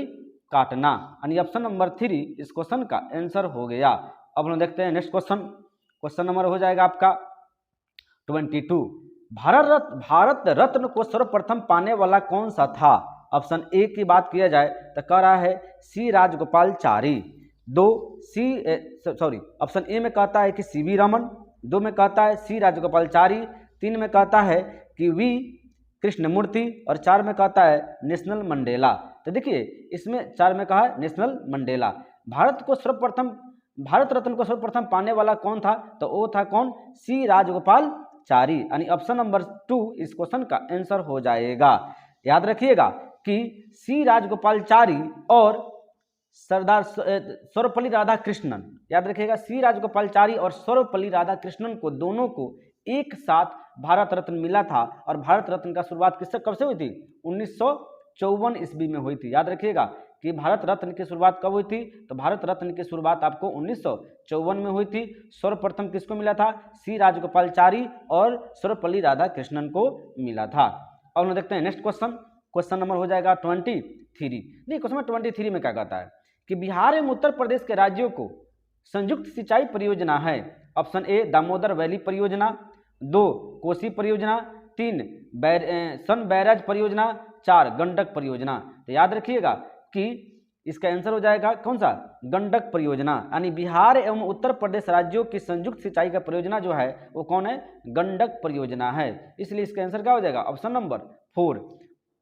काटना। यानी ऑप्शन नंबर 3 इस क्वेश्चन का आंसर हो गया। अब हम देखते हैं नेक्स्ट क्वेश्चन, क्वेश्चन नंबर हो जाएगा आपका 22। भारत रत्न को सर्वप्रथम पाने वाला कौन सा था। ऑप्शन ए की बात किया जाए तो कह रहा है सी राजगोपालचारी, ऑप्शन ए में कहता है कि सीवी रमन, 2 में कहता है सी राजगोपालचारी, 3 में कहता है कि वी कृष्णमूर्ति, और 4 में कहता है नेशनल मंडेला। तो देखिए इसमें 4 में कहा है नेशनल मंडेला। भारत रत्न को सर्वप्रथम पाने वाला कौन था, तो वो था कौन? सी राजगोपालचारी। यानी ऑप्शन नंबर 2 इस क्वेश्चन का आंसर हो जाएगा। याद रखिएगा कि सी राजगोपालचारी और सरदार सर्वपल्ली राधाकृष्णन, याद रखिएगा सी राजगोपालचारी और सर्वपल्ली राधाकृष्णन को दोनों को एक साथ भारत रत्न मिला था। और भारत रत्न का शुरुआत किससे कब से हुई थी? 1954 ईस्वी में हुई थी। याद रखिएगा कि भारत रत्न की शुरुआत कब हुई थी, तो भारत रत्न की शुरुआत आपको 1954 में हुई थी। सर्वप्रथम किसको मिला था? सी राजगोपालचारी और सर्वपल्ली राधाकृष्णन को मिला था। अब हम देखते हैं नेक्स्ट क्वेश्चन, क्वेश्चन नंबर हो जाएगा 23। देखिए क्वेश्चन नंबर 23 में क्या कहता है कि बिहार एवं उत्तर प्रदेश के राज्यों को संयुक्त सिंचाई परियोजना है। ऑप्शन ए दामोदर वैली परियोजना, 2 कोसी परियोजना, 3 सन बैराज परियोजना, 4 गंडक परियोजना। तो याद रखिएगा कि इसका आंसर हो जाएगा कौन सा? गंडक परियोजना। यानी बिहार एवं उत्तर प्रदेश राज्यों की संयुक्त सिंचाई का परियोजना जो है वो कौन है? गंडक परियोजना है। इसलिए इसका आंसर क्या हो जाएगा? Option number 4।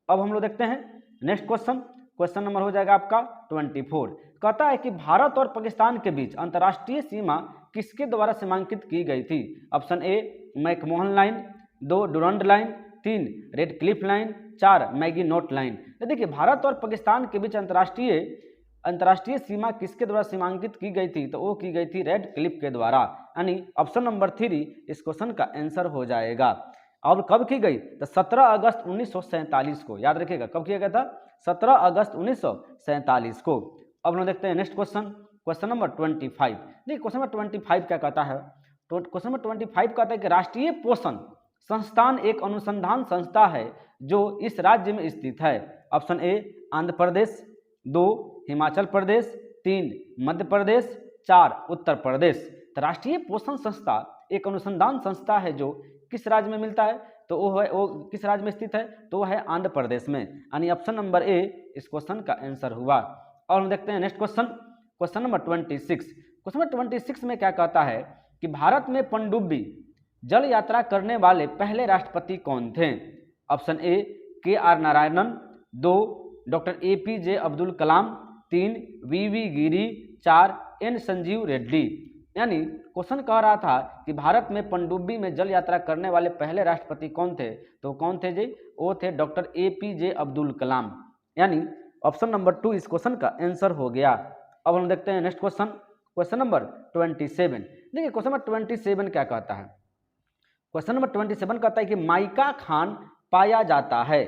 अब हम लोग देखते हैं नेक्स्ट क्वेश्चन, क्वेश्चन नंबर हो जाएगा आपका 24। कहता है कि भारत और पाकिस्तान के बीच अंतर्राष्ट्रीय सीमा किसके द्वारा सीमांकित की गई थी। Option A McMahon line, 2 Durand line, 3 red Cliff line, 4 Maggi note line. तो देखिए भारत और पाकिस्तान के बीच अंतर्राष्ट्रीय सीमा किसके द्वारा सीमांकित की गई थी, तो वो की गई थी रेड क्लिफ के द्वारा। यानी ऑप्शन नंबर 3 इस क्वेश्चन का आंसर हो जाएगा। और कब की गई? तो 17 अगस्त 1947 को। याद रखिएगा कब किया गया था? 17 अगस्त 1947 को। अब हम देखते हैं नेक्स्ट क्वेश्चन, क्वेश्चन नंबर 25। देखिए क्वेश्चन नंबर 25 क्या कहता है? तो क्वेश्चन नंबर 25 कहता है कि राष्ट्रीय पोषण संस्थान एक अनुसंधान संस्था है जो इस राज्य में स्थित है। ऑप्शन ए आंध्र प्रदेश, 2 हिमाचल प्रदेश, 3 मध्य प्रदेश, 4 उत्तर प्रदेश। तो राष्ट्रीय पोषण संस्था एक अनुसंधान संस्था है जो किस राज्य में मिलता है, तो वो किस राज्य में स्थित है, तो वो है आंध्र प्रदेश में। यानी ऑप्शन नंबर ए इस क्वेश्चन का आंसर हुआ। और हम देखते हैं next question, question number 26। Question number 26 में क्या कहता है कि भारत में पनडुब्बी जल यात्रा करने वाले पहले राष्ट्रपति कौन थे। Option A K R. Narayanan, 2 doctor APJ Abdul Kalam, 3 V Giri, 4 N Sanjiva Reddy. यानी क्वेश्चन कह रहा था कि भारत में पनडुब्बी में जल यात्रा करने वाले पहले राष्ट्रपति कौन थे, तो कौन थे जी? वो थे डॉक्टर APJ अब्दुल कलाम। यानी ऑप्शन नंबर 2 इस क्वेश्चन का आंसर हो गया। अब हम देखते हैं नेक्स्ट क्वेश्चन, क्वेश्चन नंबर 27। देखिए क्वेश्चन नंबर 27 क्या कहता है? क्वेश्चन नंबर 27 कहता है कि माइका खान पाया जाता है।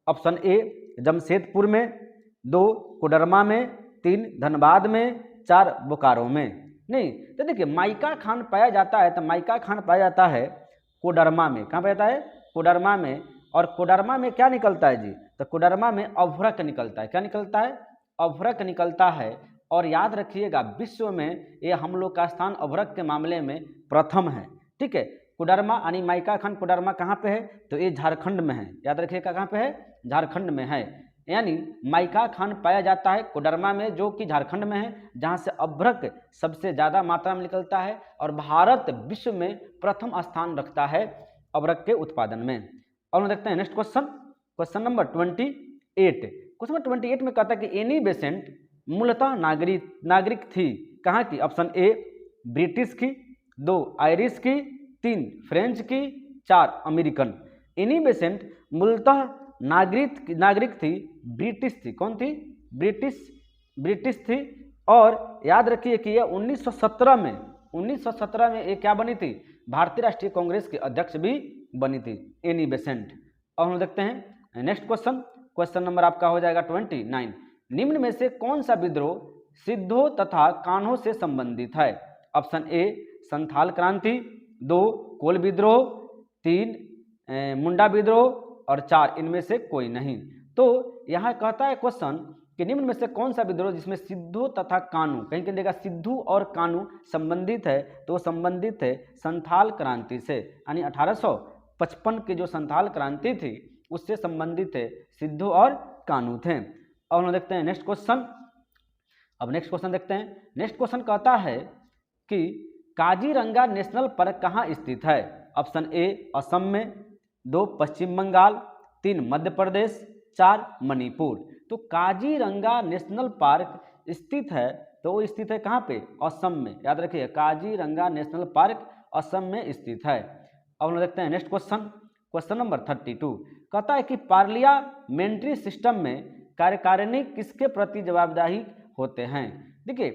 ऑप्शन ए जमशेदपुर में, 2 कोडरमा में, 3 धनबाद में, 4 बोकारो में। नहीं तो देखिए माइका खान पाया जाता है, तो माइका खान पाया जाता है कोडरमा में। कहाँ पाया जाता है? कोडरमा में। और कोडरमा में क्या निकलता है जी? तो कोडरमा में अभ्रक निकलता है। क्या निकलता है? अभ्रक निकलता है। और याद रखिएगा विश्व में ये हम लोग का स्थान अभ्रक के मामले में प्रथम है। ठीक है, कोडरमा यानी माइका खान कोडरमा कहाँ पे है? तो ये झारखंड में है। याद रखिएगा कहाँ पे है? झारखंड में है। यानी माइका खान पाया जाता है कोडरमा में, जो कि झारखंड में है, जहां से अभ्रक सबसे ज़्यादा मात्रा में निकलता है और भारत विश्व में प्रथम स्थान रखता है अभ्रक के उत्पादन में। और हम देखते हैं next question, question number 28। Question number 28 में कहता है कि एनी बेसेंट मूलतः नागरिक थी कहाँ की? ऑप्शन ए ब्रिटिश की, 2 आयरिश की, 3 फ्रेंच की, 4 अमेरिकन। एनी बेसेंट मूलतः नागरिक थी, ब्रिटिश थी। कौन थी? ब्रिटिश थी। और याद रखिए कि यह 1917 में ये क्या बनी थी? भारतीय राष्ट्रीय कांग्रेस के अध्यक्ष भी बनी थी एनी बेसेंट। और हम देखते हैं नेक्स्ट क्वेश्चन, क्वेश्चन नंबर आपका हो जाएगा 29। निम्न में से कौन सा विद्रोह सिद्धों तथा कान्हों से संबंधित है? ऑप्शन ए संथाल क्रांति, 2 कोल विद्रोह, 3 मुंडा विद्रोह और 4 इनमें से कोई नहीं। तो यहाँ कहता है क्वेश्चन कि निम्न में से कौन सा विद्रोह जिसमें सिद्धू तथा कानू, कहीं कहीं देखा सिद्धू और कानू संबंधित है, तो संबंधित है संथाल क्रांति से, यानी 1855 की जो संथाल क्रांति थी उससे संबंधित है सिद्धू और कानू थे। और हम देखते हैं नेक्स्ट क्वेश्चन। अब नेक्स्ट क्वेश्चन देखते हैं। नेक्स्ट क्वेश्चन कहता है कि काजीरंगा नेशनल पार्क कहाँ स्थित है? ऑप्शन ए असम में, 2 पश्चिम बंगाल, 3 मध्य प्रदेश, 4 मणिपुर। तो काजीरंगा नेशनल पार्क स्थित है, तो वो स्थित है कहाँ पे? असम में। याद रखिए काजीरंगा नेशनल पार्क असम में स्थित है। अब हम देखते हैं नेक्स्ट क्वेश्चन, क्वेश्चन नंबर 32। कहता है कि पार्लियामेंट्री सिस्टम में कार्यकारिणी किसके प्रति जवाबदेही होते हैं? देखिए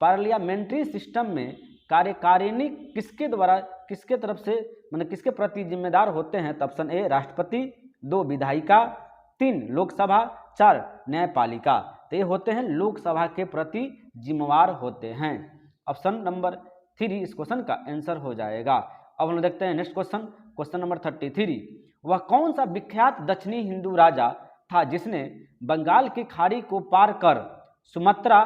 पार्लियामेंट्री सिस्टम में कार्यकारिणी किसके द्वारा, किसके तरफ से, मतलब किसके प्रति जिम्मेदार होते हैं? तो ऑप्शन ए राष्ट्रपति, 2 विधायिका, 3 लोकसभा, 4 न्यायपालिका। तो ये होते हैं लोकसभा के प्रति जिम्मेवार होते हैं। ऑप्शन नंबर 3 इस क्वेश्चन का आंसर हो जाएगा। अब हम देखते हैं नेक्स्ट क्वेश्चन, क्वेश्चन नंबर 33। वह कौन सा विख्यात दक्षिणी हिंदू राजा था जिसने बंगाल की खाड़ी को पार कर सुमात्रा,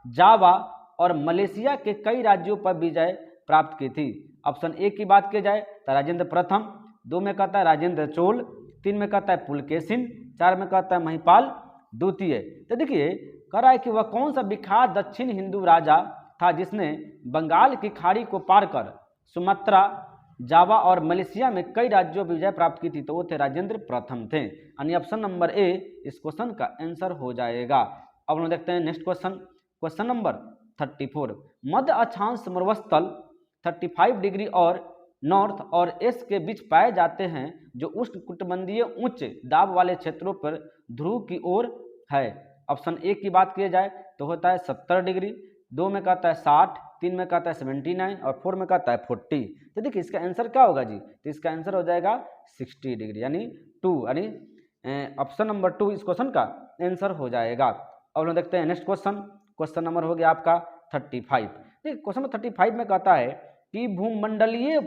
जावा और मलेशिया के कई राज्यों पर विजय प्राप्त की थी? ऑप्शन ए की बात की जाए तो राजेंद्र प्रथम, 2 में कहता है राजेंद्र चोल, 3 में कहता है पुलकेशिन, 4 में कहता है महिपाल द्वितीय। तो देखिए कह रहा है कि वह कौन सा विख्यात दक्षिण हिंदू राजा था जिसने बंगाल की खाड़ी को पार कर सुमात्रा, जावा और मलेशिया में कई राज्यों पर विजय प्राप्त की थी? तो वो थे राजेंद्र प्रथम थे, यानी ऑप्शन नंबर ए इस क्वेश्चन का आंसर हो जाएगा। अब हम देखते हैं नेक्स्ट क्वेश्चन, क्वेश्चन नंबर 34। मध्य अक्षांश मरुस्थल 35 डिग्री और नॉर्थ और एस के बीच पाए जाते हैं जो उष्णकटिबंधीय उच्च दाब वाले क्षेत्रों पर ध्रुव की ओर है। ऑप्शन ए की बात की जाए तो होता है 70 डिग्री, 2 में कहता है 60, 3 में कहता है 79 और 4 में कहता है 40। तो देखिए इसका आंसर क्या होगा जी? तो इसका आंसर हो जाएगा 60 डिग्री, यानी 2, यानी ऑप्शन नंबर 2 इस क्वेश्चन का आंसर हो जाएगा। अब हम देखते हैं नेक्स्ट क्वेश्चन, क्वेश्चन नंबर हो गया आपका 35। देखिए क्वेश्चन नंबर 35 में कहता है कि भूमंडलीय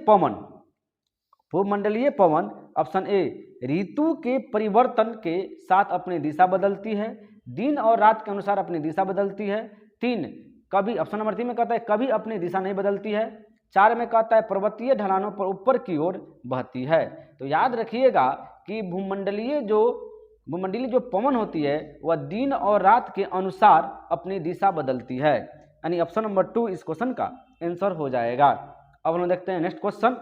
पवन ऑप्शन ए ऋतु के परिवर्तन के साथ अपनी दिशा बदलती है, दिन और रात के अनुसार अपनी दिशा बदलती है, 3 कभी, ऑप्शन नंबर 3 में कहता है कभी अपनी दिशा नहीं बदलती है, 4 में कहता है पर्वतीय ढलानों पर ऊपर की ओर बहती है। तो याद रखिएगा कि भूमंडलीय जो पवन होती है वह दिन और रात के अनुसार अपनी दिशा बदलती है, यानी ऑप्शन नंबर 2 इस क्वेश्चन का आंसर हो जाएगा। अब हम देखते हैं नेक्स्ट क्वेश्चन,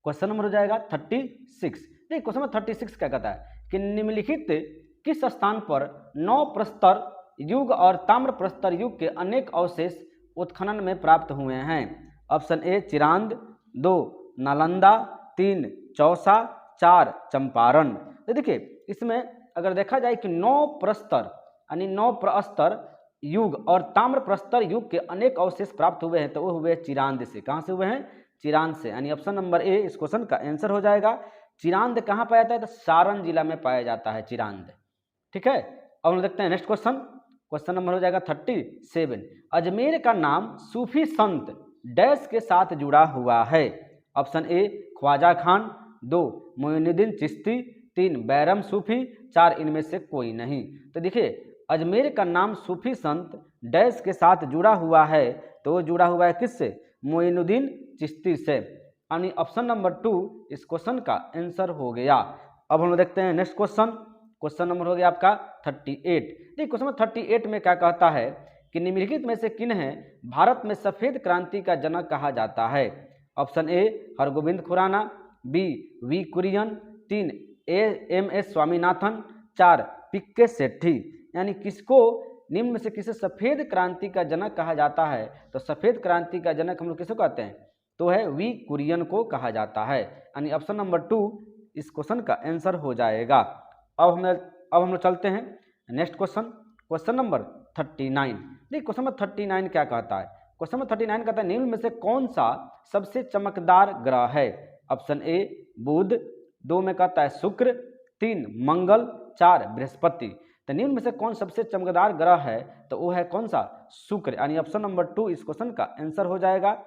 क्वेश्चन नंबर हो जाएगा 36। देखिए क्वेश्चन नंबर 36 क्या कहता है कि निम्नलिखित किस स्थान पर 9 प्रस्तर युग और ताम्र प्रस्तर युग के अनेक अवशेष उत्खनन में प्राप्त हुए हैं? Option A Chirand, 2 Nalanda, 3 Chausa, 4 Champaran. तो देखिए इसमें अगर देखा जाए कि 9 प्रस्तर यानी 9 प्रस्तर युग और ताम्र प्रस्तर युग के अनेक अवशेष प्राप्त हुए हैं, तो वो हुए चिरांद से। कहाँ से हुए हैं? चिरांद से, यानी ऑप्शन नंबर ए इस क्वेश्चन का आंसर हो जाएगा। चिरांद कहाँ पाया जाता है? तो सारण जिला में पाया जाता है चिरांद। ठीक है, अब हम देखते हैं नेक्स्ट क्वेश्चन, क्वेश्चन नंबर हो जाएगा 37। अजमेर का नाम सूफी संत डैश के साथ जुड़ा हुआ है? ऑप्शन ए ख्वाजा खान, 2 मोइनुद्दीन चिश्ती, 3 बैरम सूफी, 4 इनमें से कोई नहीं। तो देखिए अजमेर का नाम सूफी संत डैश के साथ जुड़ा हुआ है, तो वो जुड़ा हुआ है किससे? मोइनुद्दीन चिश्ती से, यानी ऑप्शन नंबर 2 इस क्वेश्चन का आंसर हो गया। अब हम देखते हैं नेक्स्ट क्वेश्चन, क्वेश्चन नंबर हो गया आपका 38। देखिए क्वेश्चन नंबर 38 में क्या कहता है कि निम्नलिखित में से किन्हें भारत में सफेद क्रांति का जनक कहा जाता है। Option A Hargobind Khorana, B V Kurien, 3 M S Swaminathan, 4 पिक्के सेठी। यानी किसको निम्न में से किसे सफेद क्रांति का जनक कहा जाता है, तो सफेद क्रांति का जनक हम लोग किसको कहते हैं, तो है वी कुरियन को कहा जाता है। यानी ऑप्शन नंबर 2 इस क्वेश्चन का आंसर हो जाएगा। अब हम लोग चलते हैं नेक्स्ट क्वेश्चन, क्वेश्चन नंबर 39। देखिए क्वेश्चन नंबर 39 क्या कहता है। क्वेश्चन नंबर 39 कहता है निम्न में से कौन सा सबसे चमकदार ग्रह है। ऑप्शन ए बुध, 2 में कहता है शुक्र, 3 मंगल, 4 बृहस्पति। तो निम्न में से कौन सबसे चमकदार ग्रह है, तो वो है कौन सा, शुक्र। यानी ऑप्शन नंबर 2 इस क्वेश्चन का आंसर हो जाएगा।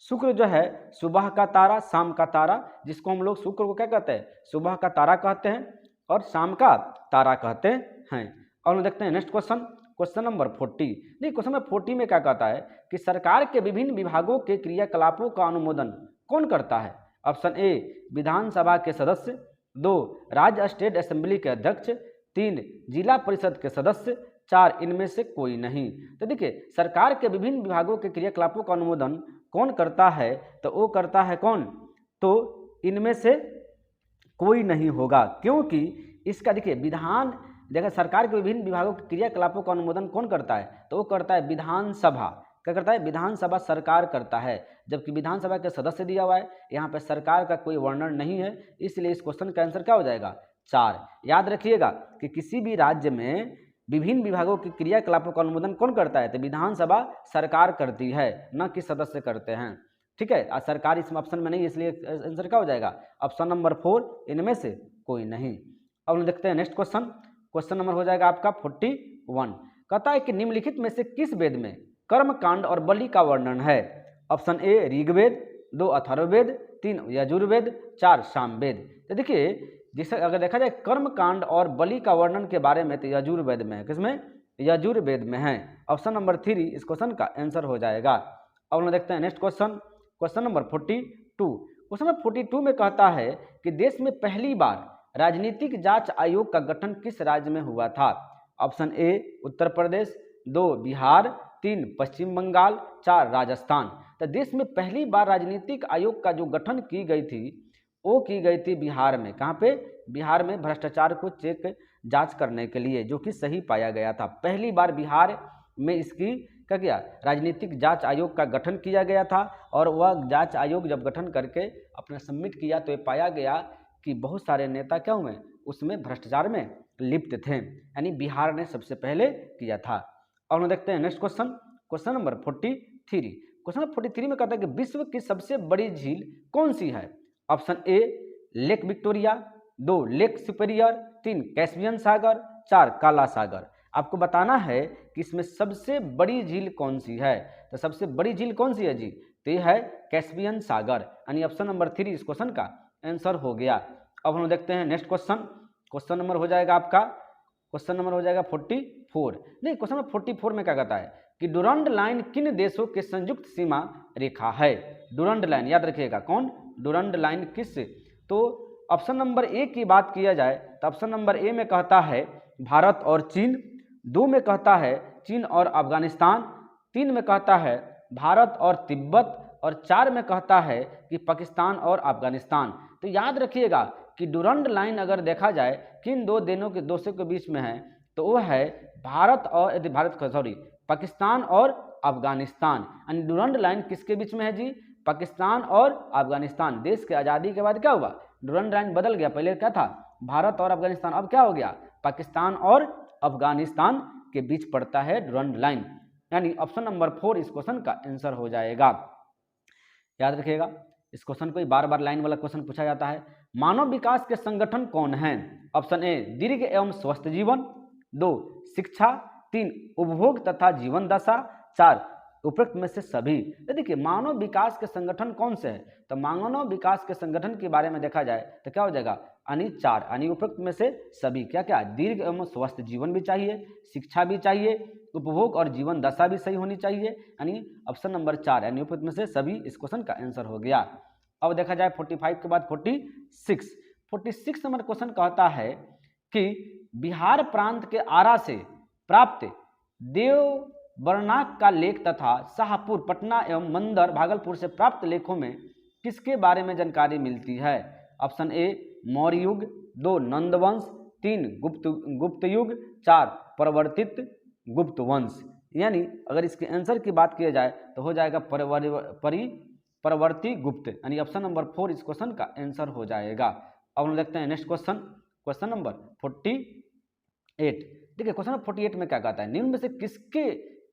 शुक्र जो है सुबह का तारा, शाम का तारा, जिसको हम लोग शुक्र को क्या कहते हैं, सुबह का तारा कहते हैं और शाम का तारा कहते हैं। और हम देखते हैं नेक्स्ट क्वेश्चन, क्वेश्चन नंबर 40। देखिए क्वेश्चन नंबर 40 में क्या कहता है कि सरकार के विभिन्न विभागों के क्रियाकलापों का अनुमोदन कौन करता है। ऑप्शन ए विधानसभा के सदस्य, 2 राज्य स्टेट असेंबली के अध्यक्ष, 3 जिला परिषद के सदस्य, 4 इनमें से कोई नहीं। तो देखिए सरकार के विभिन्न विभागों के क्रियाकलापों का अनुमोदन कौन करता है, तो वो करता है कौन, तो इनमें से कोई नहीं होगा, क्योंकि इसका देखिए देखिए सरकार के विभिन्न विभागों के क्रियाकलापों का अनुमोदन कौन करता है, तो वो करता है विधानसभा। क्या करता है, विधानसभा सरकार करता है, जबकि विधानसभा के सदस्य दिया हुआ है, यहाँ पे सरकार का कोई वर्णन नहीं है, इसलिए इस क्वेश्चन का आंसर क्या हो जाएगा, 4। याद रखिएगा कि किसी भी राज्य में विभिन्न विभागों की क्रियाकलापों का अनुमोदन कौन करता है, तो विधानसभा सरकार करती है, न कि सदस्य करते हैं। ठीक है, सरकार इस ऑप्शन में नहीं, इसलिए आंसर क्या हो जाएगा, ऑप्शन नंबर 4 इनमें से कोई नहीं। अब हम देखते हैं नेक्स्ट क्वेश्चन, क्वेश्चन नंबर हो जाएगा आपका 41। कहता है कि निम्नलिखित में से किस वेद में कर्मकांड और बलि का वर्णन है। Option A Rigveda, 2 Atharvaveda, 3 Yajurveda, 4 Samaveda. तो देखिए जिसे अगर देखा जाए कर्मकांड और बलि का वर्णन के बारे में, तो यजुर्वेद में है, किसमें, यजुर्वेद में है। ऑप्शन नंबर 3 इस क्वेश्चन का आंसर हो जाएगा। अब हम देखते हैं next question, question number 42। Question number 42 में कहता है कि देश में पहली बार राजनीतिक जांच आयोग का गठन किस राज्य में हुआ था। ऑप्शन ए उत्तर प्रदेश, 2 बिहार, 3 पश्चिम बंगाल, 4 राजस्थान। तो देश में पहली बार राजनीतिक आयोग का जो गठन की गई थी वो की गई थी बिहार में। कहाँ पे, बिहार में भ्रष्टाचार को चेक जांच करने के लिए, जो कि सही पाया गया था। पहली बार बिहार में इसकी क्या किया, राजनीतिक जांच आयोग का गठन किया गया था, और वह जांच आयोग जब गठन करके अपना सबमिट किया तो ये पाया गया कि बहुत सारे नेता क्या हुए, उसमें भ्रष्टाचार में लिप्त थे। यानी बिहार ने सबसे पहले किया था। और हम देखते हैं next question, question number 43। Question number 43 में कहता है कि विश्व की सबसे बड़ी झील कौन सी है। Option A Lake Victoria, 2 Lake Superior, 3 Caspian सागर, 4 काला सागर। आपको बताना है कि इसमें सबसे बड़ी झील कौन सी है। तो सबसे बड़ी झील कौन सी है जी, तो ये है कैस्पियन सागर। यानी ऑप्शन नंबर 3 इस क्वेश्चन का आंसर हो गया। अब हम देखते हैं नेक्स्ट क्वेश्चन, क्वेश्चन नंबर हो जाएगा आपका, क्वेश्चन नंबर हो जाएगा 44। नहीं, क्वेश्चन नंबर 44 में क्या कहता है कि डुरंड लाइन किन देशों के संयुक्त सीमा रेखा है। डुरंड लाइन याद रखिएगा, कौन, डुरंड लाइन किस, तो ऑप्शन नंबर ए की बात किया जाए तो ऑप्शन नंबर ए में कहता है भारत और चीन, 2 में कहता है चीन और अफगानिस्तान, 3 में कहता है भारत और तिब्बत, और 4 में कहता है कि पाकिस्तान और अफगानिस्तान। तो याद रखिएगा कि डुरंड लाइन अगर देखा जाए किन दो देशों के बीच में है, तो वो है पाकिस्तान और अफगानिस्तान। यानी डुरंड लाइन किसके बीच में है जी, पाकिस्तान और अफगानिस्तान। देश के आज़ादी के बाद क्या हुआ, डुरंड लाइन बदल गया, पहले क्या था भारत और अफगानिस्तान, अब क्या हो गया, पाकिस्तान और अफगानिस्तान के बीच पड़ता है डुरंड लाइन। यानी ऑप्शन नंबर 4 इस क्वेश्चन का आंसर हो जाएगा। याद रखिएगा, इस क्वेश्चन को बार बार लाइन वाला क्वेश्चन पूछा जाता है। मानव विकास के संगठन कौन है। ऑप्शन ए दीर्घ एवं स्वस्थ जीवन, 2 शिक्षा, 3 उपभोग तथा जीवन दशा, 4 उपरोक्त में से सभी। तो देखिए मानव विकास के संगठन कौन से है, तो मानव विकास के संगठन के बारे में देखा जाए तो क्या हो जाएगा, यानी 4, यानी उपरोक्त में से सभी। क्या क्या, दीर्घ एवं स्वस्थ जीवन भी चाहिए, शिक्षा भी चाहिए, उपभोग और जीवन दशा भी सही होनी चाहिए, यानी ऑप्शन नंबर 4 यानी उपरोक्त में से सभी इस क्वेश्चन का आंसर हो गया। अब देखा जाए 45 के बाद 46 नंबर क्वेश्चन कहता है कि बिहार प्रांत के आरा से प्राप्त देवबरनाक का लेख तथा शाहपुर पटना एवं मंदर भागलपुर से प्राप्त लेखों में किसके बारे में जानकारी मिलती है? ऑप्शन ए मौर्य युग, 2 नंद वंश, 3 गुप्त युग, 4 परिवर्तित गुप्त वंश। यानी अगर इसके आंसर की बात की जाए तो हो जाएगा परवर्ती गुप्त, यानी ऑप्शन नंबर 4 इस क्वेश्चन का आंसर हो जाएगा। अब हम देखते हैं नेक्स्ट क्वेश्चन, क्वेश्चन नंबर 48। देखिए क्वेश्चन नंबर 48 में क्या कहता है, निम्न में से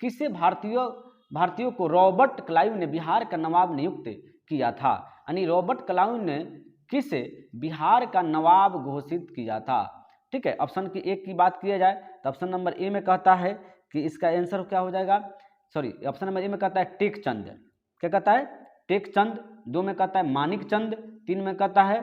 किसे भारतीयों को रॉबर्ट क्लाइव ने बिहार का नवाब नियुक्त किया था? यानी रॉबर्ट क्लाइव ने किसे बिहार का नवाब घोषित किया था? ठीक है, ऑप्शन की एक की बात किया जाए तो ऑप्शन नंबर ए में कहता है कि इसका आंसर क्या हो जाएगा, सॉरी ऑप्शन नंबर ए में कहता है टेकचंद, क्या कहता है टेकचंद, 2 में कहता है मानिक चंद, 3 में कहता है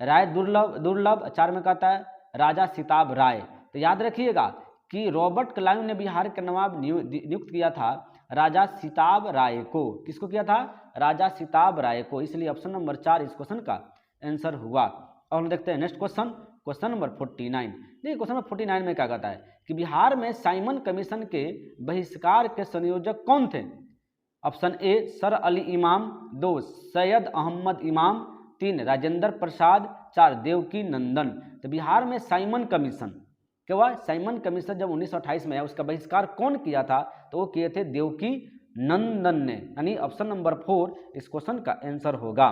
राय दुर्लभ, 4 में कहता है राजा सिताब राय। तो याद रखिएगा कि रॉबर्ट क्लाइव ने बिहार के नवाब नियुक्त किया था राजा सिताब राय को। किसको किया था? राजा सिताब राय को, इसलिए ऑप्शन नंबर 4 इस क्वेश्चन का आंसर हुआ। अब हम देखते हैं नेक्स्ट क्वेश्चन, क्वेश्चन नंबर 49। देखिए क्वेश्चन नंबर 49 में क्या कहता है कि बिहार में साइमन कमीशन के बहिष्कार के संयोजक कौन थे? ऑप्शन ए सर अली इमाम, 2 सैयद अहमद इमाम, 3 राजेंद्र प्रसाद, 4 देवकी नंदन। तो बिहार में साइमन कमीशन, क्या हुआ? साइमन कमीशन जब 1928 में आया उसका बहिष्कार कौन किया था? तो वो किए थे देवकी नंदन ने, यानी ऑप्शन नंबर 4 इस क्वेश्चन का आंसर होगा।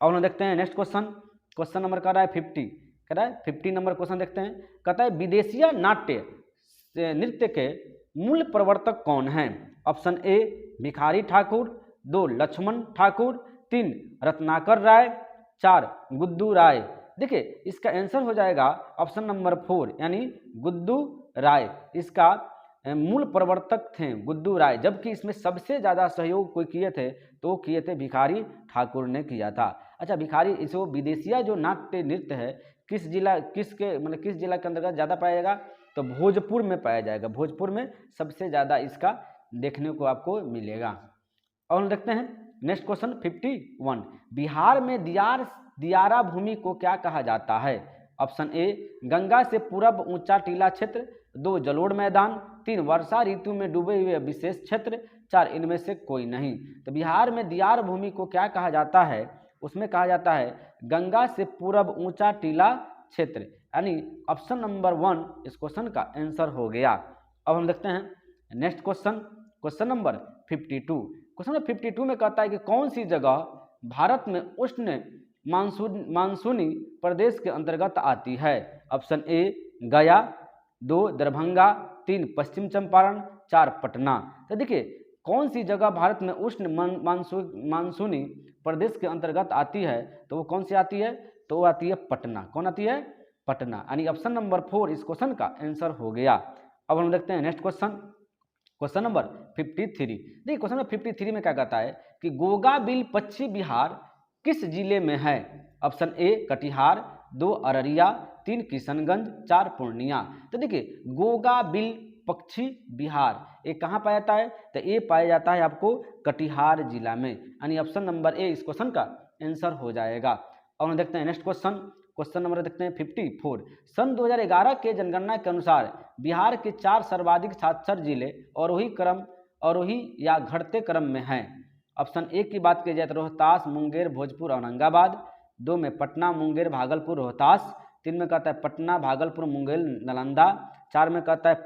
अब हम देखते हैं नेक्स्ट क्वेश्चन, क्वेश्चन नंबर कह रहा है 50, कह रहा है 50 नंबर क्वेश्चन देखते हैं। कहता है विदेशिया नाट्य नृत्य के मूल प्रवर्तक कौन हैं? ऑप्शन ए भिखारी ठाकुर, 2 लक्ष्मण ठाकुर, 3 रत्नाकर राय, 4 गुद्दू राय। देखिए इसका आंसर हो जाएगा ऑप्शन नंबर 4 यानी गुद्दू राय, इसका मूल प्रवर्तक थे गुद्दू राय, जबकि इसमें सबसे ज़्यादा सहयोग कोई किए थे तो किए थे भिखारी ठाकुर ने किया था। अच्छा भिखारी इसको विदेशिया जो नाट्य नृत्य है किस जिला किस जिला के अंतर्गत ज़्यादा पाया जाएगा? तो भोजपुर में पाया जाएगा, भोजपुर में सबसे ज़्यादा इसका देखने को आपको मिलेगा। और हम देखते हैं नेक्स्ट क्वेश्चन 51, बिहार में दियारा भूमि को क्या कहा जाता है? ऑप्शन ए गंगा से पूरब ऊंचा टीला क्षेत्र, 2 जलोढ़ मैदान, 3 वर्षा ऋतु में डूबे हुए विशेष क्षेत्र, 4 इनमें से कोई नहीं। तो बिहार में दियार भूमि को क्या कहा जाता है? उसमें कहा जाता है गंगा से पूरब ऊंचा टीला क्षेत्र, यानी ऑप्शन नंबर 1 इस क्वेश्चन का आंसर हो गया। अब हम देखते हैं next question, question number 52। Question number 52 में कहता है कि कौन सी जगह भारत में उष्ण मानसूनी प्रदेश के अंतर्गत आती है? ऑप्शन ए गया, 2 दरभंगा, 3 पश्चिम चंपारण, 4 पटना। तो देखिए कौन सी जगह भारत में उष्ण मानसूनी प्रदेश के अंतर्गत आती है? तो वो कौन सी आती है? तो वो आती है पटना। कौन आती है? पटना, यानी ऑप्शन नंबर 4 इस क्वेश्चन का आंसर हो गया। अब हम देखते हैं नेक्स्ट क्वेश्चन, क्वेश्चन नंबर 53। देखिए क्वेश्चन नंबर 53 में क्या कहता है कि गोगाबिल पश्चिमी बिहार किस जिले में है? ऑप्शन ए कटिहार, 2 अररिया, 3 किशनगंज, 4 पूर्णिया। तो देखिए गोगाबिल पश्चिमी बिहार ये कहाँ पाया जाता है? तो ये पाया जाता है आपको कटिहार जिला में, यानी ऑप्शन नंबर ए इस क्वेश्चन का आंसर हो जाएगा। अब हम देखते हैं नेक्स्ट क्वेश्चन, क्वेश्चन नंबर देखते हैं 54। सन 2011 के जनगणना के अनुसार बिहार के 4 सर्वाधिक साक्षर जिले आरोही या घटते क्रम में हैं। ऑप्शन ए की बात की जाए तो रोहतास, मुंगेर, भोजपुर, औरंगाबाद, 2 में पटना, मुंगेर, भागलपुर, रोहतास, 3 में कहता है पटना, भागलपुर, मुंगेर, नालंदा, 4 में कहता है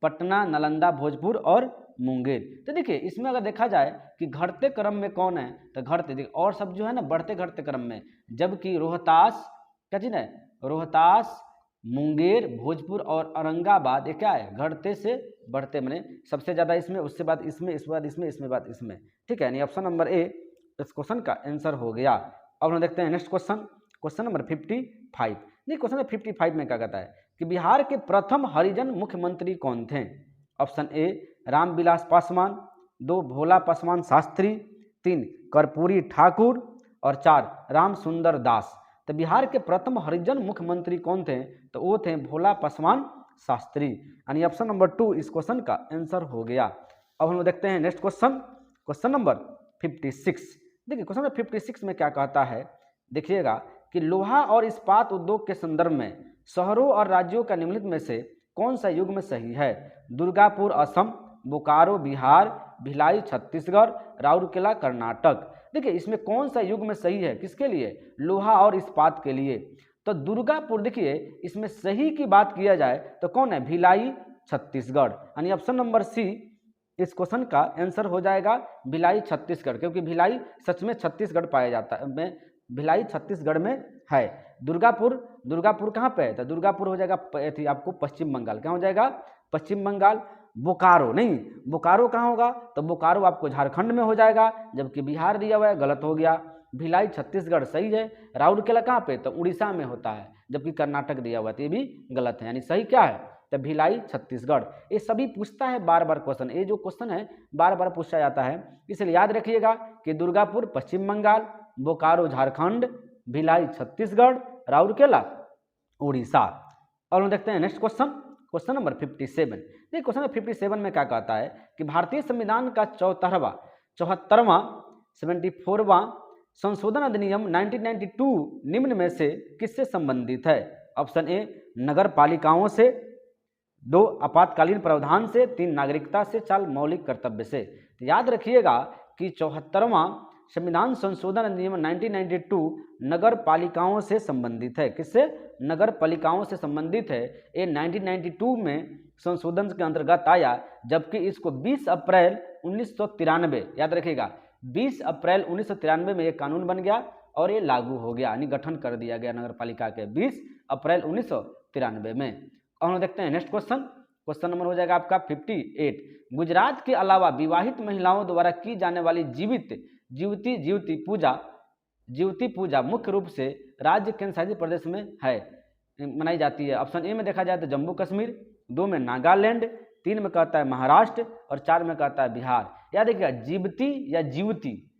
पटना, नालंदा, भोजपुर और मुंगेर। तो देखिए इसमें अगर देखा जाए कि घटते क्रम में कौन है तो देखिए और सब जो है ना बढ़ते घटते क्रम में, जबकि रोहतास क्या चीज है? रोहतास, मुंगेर, भोजपुर और औरंगाबाद ये क्या है? घटते से बढ़ते, मैंने सबसे ज्यादा इसमें, उससे बाद इसमें, इसके बाद इसमें, इसमें बाद इसमें। ठीक है, यानी ऑप्शन नंबर ए इस क्वेश्चन का आंसर हो गया। अब हम देखते हैं नेक्स्ट क्वेश्चन, क्वेश्चन नंबर 55। देखिए क्वेश्चन नंबर 55 में क्या कहता है कि बिहार के प्रथम हरिजन मुख्यमंत्री कौन थे? ऑप्शन ए रामविलास पासवान, 2 भोला पासवान शास्त्री, 3 कर्पूरी ठाकुर और 4 राम सुंदर दास। तो बिहार के प्रथम हरिजन मुख्यमंत्री कौन थे? तो वो थे भोला पासवान शास्त्री, यानी ऑप्शन नंबर 2 इस क्वेश्चन का आंसर हो गया। अब हम देखते हैं नेक्स्ट क्वेश्चन, क्वेश्चन नंबर 56। देखिए क्वेश्चन नंबर 56 में क्या कहता है, देखिएगा कि लोहा और इस्पात उद्योग के संदर्भ में शहरों और राज्यों का निम्नलिखित में से कौन सा युग्म सही है? दुर्गापुर असम, बोकारो बिहार, भिलाई छत्तीसगढ़, राउरकेला कर्नाटक। देखिए इसमें कौन सा युग्म सही है, किसके लिए? लोहा और इस्पात के लिए। तो दुर्गापुर, देखिए इसमें सही की बात किया जाए तो कौन है? भिलाई छत्तीसगढ़, यानी ऑप्शन नंबर सी इस क्वेश्चन का आंसर हो जाएगा भिलाई छत्तीसगढ़, क्योंकि भिलाई सच में छत्तीसगढ़ पाया जाता है, में भिलाई छत्तीसगढ़ में है। दुर्गापुर कहाँ पे है? तो दुर्गापुर हो जाएगा आपको पश्चिम बंगाल। कहाँ हो जाएगा? पश्चिम बंगाल। बोकारो नहीं, बोकारो कहाँ होगा? तो बोकारो आपको झारखंड में हो जाएगा, जबकि बिहार दिया हुआ है, गलत हो गया। भिलाई छत्तीसगढ़ सही है। राउरकेला कहाँ पे? तो उड़ीसा में होता है, जबकि कर्नाटक दिया हुआ है, तो ये भी गलत है, यानी सही क्या है? तो भिलाई छत्तीसगढ़। ये सभी पूछता है बार बार क्वेश्चन, ये जो क्वेश्चन है बार बार पूछा जाता है, इसलिए याद रखिएगा कि दुर्गापुर पश्चिम बंगाल, बोकारो झारखंड, भिलाई छत्तीसगढ़, राउरकेला उड़ीसा। और हम देखते हैं नेक्स्ट क्वेश्चन, क्वेश्चन नंबर 57। देखिए क्वेश्चन नंबर 57 में क्या कहता है कि भारतीय संविधान का 74वां 74वां संशोधन अधिनियम 1992 निम्न में से किससे संबंधित है? ऑप्शन ए नगर पालिकाओं से, 2 आपातकालीन प्रावधान से, 3 नागरिकता से, 4 मौलिक कर्तव्य से। तो याद रखिएगा कि 74वां संविधान संशोधन अधिनियम 1992 नगर पालिकाओं से संबंधित है। किससे? नगर पालिकाओं से संबंधित है। ये 1992 में संशोधन के अंतर्गत आया, जबकि इसको 20 अप्रैल 1993, याद रखिएगा 20 अप्रैल 1993 में ये कानून बन गया और ये लागू हो गया, यानी गठन कर दिया गया नगर पालिका के 20 अप्रैल 1993 में। और हम देखते हैं नेक्स्ट क्वेश्चन, क्वेश्चन नंबर हो जाएगा आपका 58। गुजरात के अलावा विवाहित महिलाओं द्वारा की जाने वाली जीवती पूजा मुख्य रूप से राज्य केंद्र शासित प्रदेश में है मनाई जाती है। ऑप्शन ए में देखा जाए तो जम्मू कश्मीर, 2 में नागालैंड, 3 में कहता है महाराष्ट्र और 4 में कहता है बिहार। याद रखिएगा जीवती या जीवती,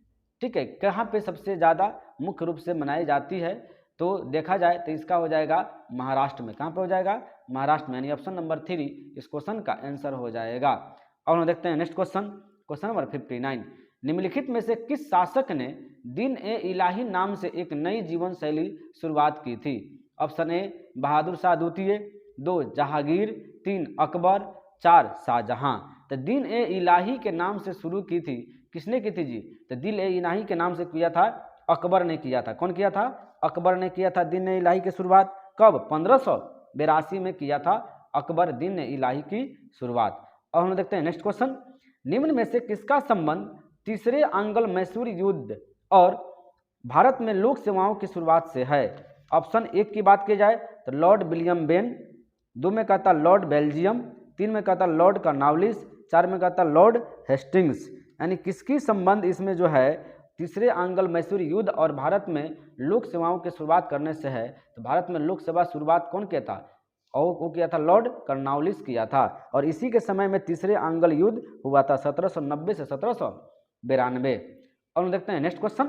ठीक है, कहाँ पे सबसे ज़्यादा मुख्य रूप से मनाई जाती है? तो देखा जाए तो इसका हो जाएगा महाराष्ट्र में। कहाँ पे हो जाएगा? महाराष्ट्र में, यानी ऑप्शन नंबर 3 इस क्वेश्चन का आंसर हो जाएगा। और हम देखते हैं नेक्स्ट क्वेश्चन, क्वेश्चन नंबर 59। निम्नलिखित में से किस शासक ने दिन ए इलाही नाम से एक नई जीवन शैली शुरुआत की थी? ऑप्शन ए बहादुर शाह द्वितीय, 2 जहांगीर, 3 अकबर, 4 शाहजहां। तो दिन ए इलाही के नाम से शुरू की थी, किसने की थी जी? तो दिल ए इलाही के नाम से किया था अकबर ने किया था। कौन किया था? अकबर ने किया था दिन ए इलाही की शुरुआत। कब? 1582 में किया था अकबर दिन ए इलाही की शुरुआत। और हम देखते हैं नेक्स्ट क्वेश्चन, निम्न में से किसका संबंध तीसरे आंग्ल मैसूर युद्ध और भारत में लोक सेवाओं की शुरुआत से है? ऑप्शन एक की बात की जाए तो लॉर्ड विलियम बेन, 2 में कहता लॉर्ड बेल्जियम, 3 में कहता लॉर्ड कर्नवालिस, 4 में कहता लॉर्ड हेस्टिंग्स। यानी किसकी संबंध इसमें जो है तीसरे आंग्ल मैसूर युद्ध और भारत में लोक सेवाओं की शुरुआत करने से है? तो भारत में लोक सेवा शुरुआत कौन किया था? और वो किया था लॉर्ड कर्नवालिस किया था, और इसी के समय में तीसरे आंग्ल युद्ध हुआ था 1790 से 1792। और हम देखते हैं नेक्स्ट क्वेश्चन,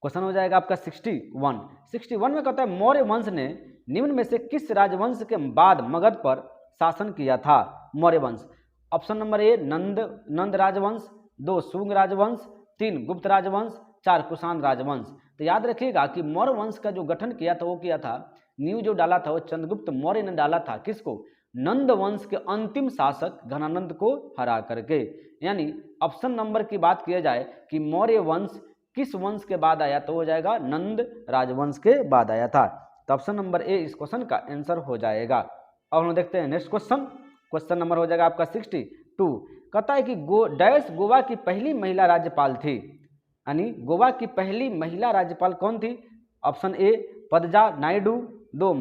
क्वेश्चन हो जाएगा आपका 61 में कहता है मौर्य वंश ने निम्न में से किस राजवंश के बाद मगध पर शासन किया था? मौर्य वंश। ऑप्शन नंबर ए नंद राजवंश, 2 शुंग राजवंश, 3 गुप्त राजवंश, 4 कुषाण राजवंश। तो याद रखिएगा कि मौर्य वंश का जो गठन किया था वो किया था, नींव जो डाला था वो चंद्रगुप्त मौर्य ने डाला था। किसको? नंद वंश के अंतिम शासक घनानंद को हरा करके। यानी ऑप्शन नंबर की बात किया जाए कि मौर्य वंश किस वंश के बाद आया, तो हो जाएगा नंद राजवंश के बाद आया था। तो ऑप्शन नंबर ए इस क्वेश्चन का आंसर हो जाएगा। और हम देखते हैं नेक्स्ट क्वेश्चन, क्वेश्चन नंबर हो जाएगा आपका 62। कहता है कि गोवा की पहली महिला राज्यपाल थी, यानी गोवा की पहली महिला राज्यपाल कौन थी? ऑप्शन ए पद्मा नायडू, 2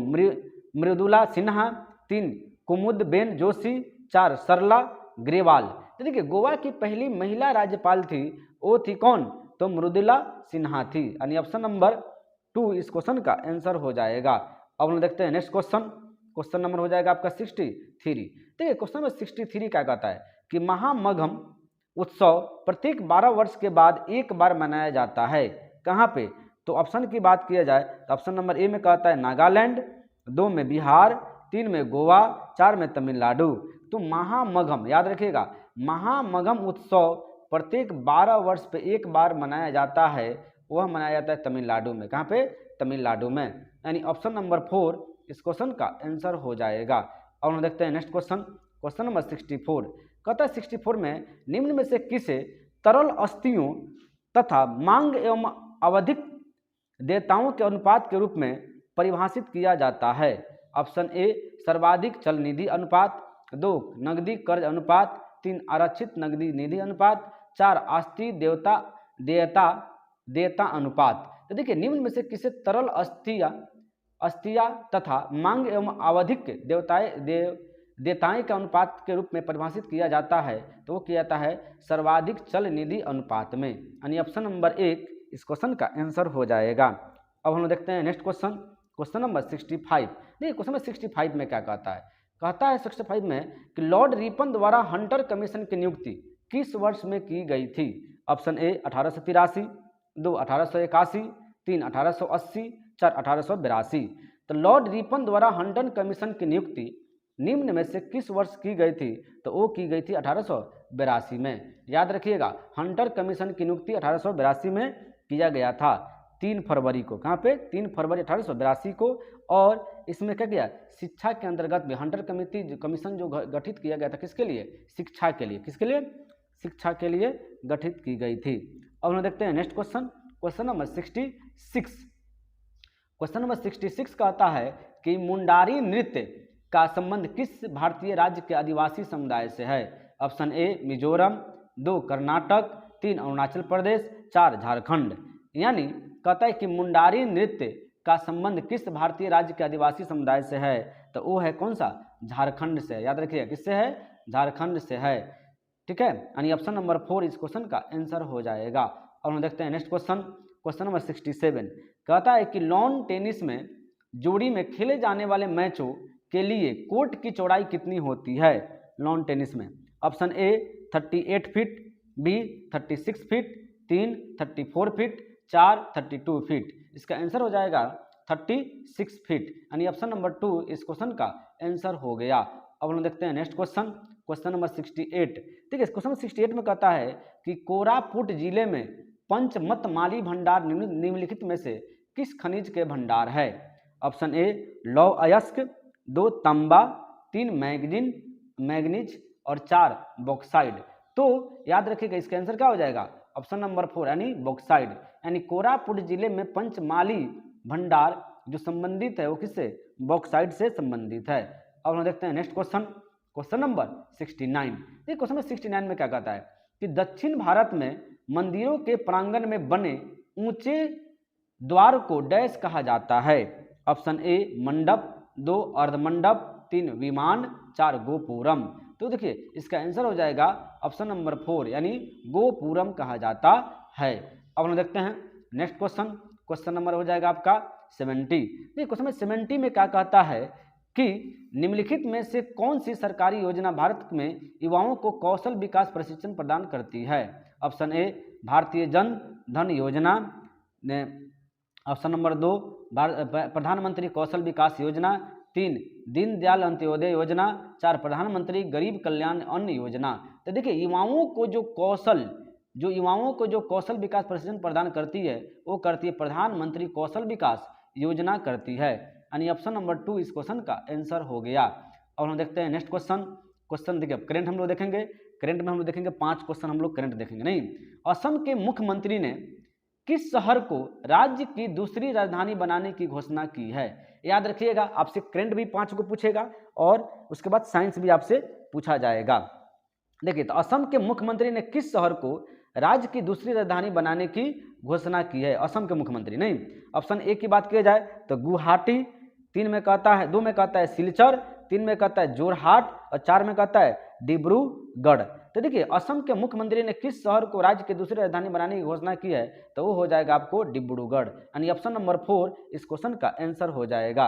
मृदुला सिन्हा, 3 कुमुदबेन जोशी, 4 सरला ग्रेवाल। तो देखिए गोवा की पहली महिला राज्यपाल थी, वो थी कौन? तो मृदुला सिन्हा थी, यानी ऑप्शन नंबर 2 इस क्वेश्चन का आंसर हो जाएगा। अब हम देखते हैं नेक्स्ट क्वेश्चन, क्वेश्चन नंबर हो जाएगा आपका 63। देखिए क्वेश्चन नंबर 63 क्या कहता है कि महामघम उत्सव प्रत्येक 12 वर्ष के बाद एक बार मनाया जाता है, कहाँ पे? तो ऑप्शन की बात किया जाए तो ऑप्शन नंबर ए में कहता है नागालैंड, 2 में बिहार, 3 में गोवा, 4 में तमिलनाडु। तो महामघम याद रखिएगा, महामघम उत्सव प्रत्येक 12 वर्ष पे एक बार मनाया जाता है, वह मनाया जाता है तमिलनाडु में। कहाँ पे? तमिलनाडु में। यानी ऑप्शन नंबर 4 इस क्वेश्चन का आंसर हो जाएगा। अब हम देखते हैं नेक्स्ट क्वेश्चन, क्वेश्चन नंबर 64। कहता है 64 में निम्न में से किसे तरल अस्थियों तथा मांग एवं आवधिक देयताओं के अनुपात के रूप में परिभाषित किया जाता है? ऑप्शन ए सर्वाधिक चल निधि अनुपात, 2 नगदी कर्ज अनुपात, 3 आरक्षित नगदी निधि अनुपात, 4 आस्थि देयता अनुपात। तो देखिए निम्न में से किसे तरल अस्थिया तथा मांग एवं आवधिक देयताएं के अनुपात के रूप में परिभाषित किया जाता है? तो वो किया जाता है सर्वाधिक चल निधि अनुपात में, यानी ऑप्शन नंबर 1 इस क्वेश्चन का आंसर हो जाएगा। अब हम लोग देखते हैं नेक्स्ट क्वेश्चन, क्वेश्चन नंबर 65। देखिए क्वेश्चन नंबर 65 में क्या कहता है? कहता है 65 में कि लॉर्ड रिपन द्वारा हंटर कमीशन की नियुक्ति किस वर्ष में की गई थी? Option A 1883, 2 1881, 3 1880, 4 1882। तो लॉर्ड रिपन द्वारा हंटर कमीशन की नियुक्ति निम्न में से किस वर्ष की गई थी? तो वो की गई थी 1882 में। याद रखिएगा हंटर कमीशन की नियुक्ति 1882 में किया गया था, 3 फरवरी को। कहाँ पे? 3 फरवरी 1882 को। और इसमें क्या किया? शिक्षा के अंतर्गत भी हंटर कमीशन जो गठित किया गया था, किसके लिए? शिक्षा के लिए। किसके लिए? शिक्षा के लिए गठित की गई थी। अब हम देखते हैं next question, question number 66। Question number 66 कहता है कि मुंडारी नृत्य का संबंध किस भारतीय राज्य के आदिवासी समुदाय से है? ऑप्शन ए मिजोरम, 2 कर्नाटक, 3 अरुणाचल प्रदेश, 4 झारखंड। यानी कहता है कि मुंडारी नृत्य का संबंध किस भारतीय राज्य के आदिवासी समुदाय से है? तो वो है कौन सा? झारखंड से। याद रखिए किससे है? झारखंड से है। ठीक है, यानी ऑप्शन नंबर 4 इस क्वेश्चन का आंसर हो जाएगा। अब हम देखते हैं नेक्स्ट क्वेश्चन, क्वेश्चन नंबर 67। कहता है कि लॉन टेनिस में जोड़ी में खेले जाने वाले मैचों के लिए कोर्ट की चौड़ाई कितनी होती है लॉन टेनिस में? Option A 38 feet, B 36 feet, 3 34 feet, 4 32 feet. इसका आंसर हो जाएगा 36 फीट, यानी ऑप्शन नंबर 2 इस क्वेश्चन का आंसर हो गया। अब हम देखते हैं नेक्स्ट क्वेश्चन, क्वेश्चन नंबर 68। ठीक है, क्वेश्चन नंबर 68 में कहता है कि कोरापुट जिले में पंचमत माली भंडार निम्नलिखित में से किस खनिज के भंडार है? ऑप्शन ए लौह अयस्क, 2 तांबा, 3 मैग्नीज और 4 बॉक्साइड। तो याद रखिएगा इसका आंसर क्या हो जाएगा? ऑप्शन नंबर 4 यानी बॉक्साइड। यानी कोरापुट जिले में पंचमाली भंडार जो संबंधित है वो किससे? बॉक्साइड से संबंधित है। अब हम देखते हैं नेक्स्ट क्वेश्चन, क्वेश्चन नंबर 69। ये क्वेश्चन नंबर 69 में क्या कहता है कि दक्षिण भारत में मंदिरों के प्रांगण में बने ऊंचे द्वार को डैश कहा जाता है? ऑप्शन ए मंडप, 2 अर्धमंडप, 3 विमान, 4 गोपुरम। तो देखिए इसका आंसर हो जाएगा ऑप्शन नंबर 4 यानी गोपुरम कहा जाता है। अब हम देखते हैं नेक्स्ट क्वेश्चन, क्वेश्चन नंबर हो जाएगा आपका 70। देखिए क्वेश्चन नंबर 70 में क्या कहता है कि निम्नलिखित में से कौन सी सरकारी योजना भारत में युवाओं को कौशल विकास प्रशिक्षण प्रदान करती है? ऑप्शन ए भारतीय जन धन योजना, ऑप्शन नंबर 2 प्रधानमंत्री कौशल विकास योजना, 3 दीनदयाल अंत्योदय योजना, 4 प्रधानमंत्री गरीब कल्याण अन्न योजना। तो देखिए युवाओं को जो कौशल विकास प्रशिक्षण प्रदान करती है वो करती है प्रधानमंत्री कौशल विकास योजना करती है, यानी ऑप्शन नंबर 2 इस क्वेश्चन का आंसर हो गया। और हम देखते हैं नेक्स्ट क्वेश्चन, क्वेश्चन देखिए करंट हम लोग देखेंगे, करंट में हम लोग देखेंगे 5 क्वेश्चन हम लोग करंट देखेंगे। नहीं, असम के मुख्यमंत्री ने किस शहर को राज्य की दूसरी राजधानी बनाने की घोषणा की है? याद रखिएगा आपसे करंट भी 5 को पूछेगा और उसके बाद साइंस भी आपसे पूछा जाएगा। देखिए तो असम के मुख्यमंत्री ने किस शहर को राज्य की दूसरी राजधानी बनाने की घोषणा की है? असम के मुख्यमंत्री। नहीं, ऑप्शन ए की बात की जाए तो गुवाहाटी, 2 में कहता है सिलचर, 3 में कहता है जोरहाट और 4 में कहता है डिब्रूगढ़। तो देखिए असम के मुख्यमंत्री ने किस शहर को राज्य की दूसरी राजधानी बनाने की घोषणा की है? तो वो हो जाएगा आपको डिब्रूगढ़, यानी ऑप्शन नंबर 4 इस क्वेश्चन का आंसर हो जाएगा।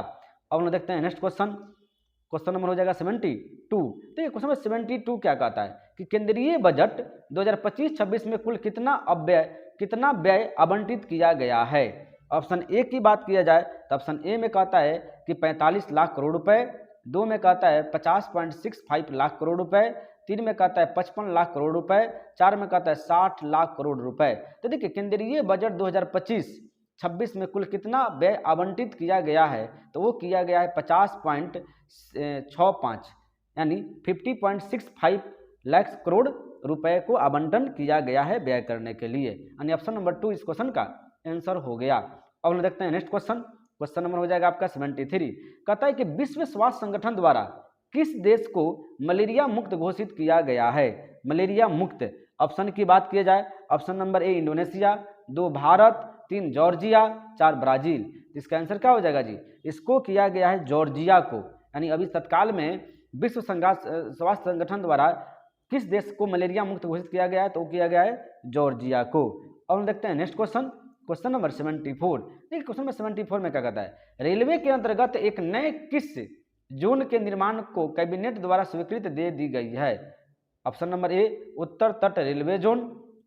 अब हम देखते हैं नेक्स्ट क्वेश्चन, क्वेश्चन नंबर हो जाएगा 72। देखिए क्वेश्चन नंबर 72 क्या कहता है कि केंद्रीय बजट 2025-26 में कुल कितना व्यय आवंटित किया गया है? ऑप्शन ए की बात किया जाए तो ऑप्शन ए में कहता है कि 45 लाख करोड़ रुपए, 2 में कहता है 50.65 लाख करोड़ रुपए, 3 में कहता है 55 लाख करोड़ रुपए, 4 में कहता है 60 लाख करोड़ रुपए। तो देखिए केंद्रीय बजट 2026 में कुल कितना व्यय आवंटित किया गया है, तो वो किया गया है 50.65 यानी 50.65 लाख करोड़ रुपए को आवंटन किया गया है व्यय करने के लिए, यानी ऑप्शन नंबर 2 इस क्वेश्चन का आंसर हो गया। अब हम देखते हैं नेक्स्ट क्वेश्चन। क्वेश्चन नंबर हो जाएगा आपका 73। कहता है कि विश्व स्वास्थ्य संगठन द्वारा किस देश को मलेरिया मुक्त घोषित किया गया है? मलेरिया मुक्त, ऑप्शन की बात की जाए, option number A Indonesia, 2 Bharat, 3 Georgia, 4 Brazil. इसका आंसर क्या हो जाएगा जी? इसको किया गया है जॉर्जिया को, यानी अभी तत्काल में विश्व स्वास्थ्य संगठन द्वारा किस देश को मलेरिया मुक्त घोषित किया गया है, तो किया गया है जॉर्जिया को। अब हम देखते हैं नेक्स्ट क्वेश्चन, क्वेश्चन नंबर 74। देखिए क्वेश्चन नंबर 74 में क्या कहता है, रेलवे के अंतर्गत एक नए किस जोन के निर्माण को कैबिनेट द्वारा स्वीकृति दे दी गई है? ऑप्शन नंबर ए उत्तर तट रेलवे जोन,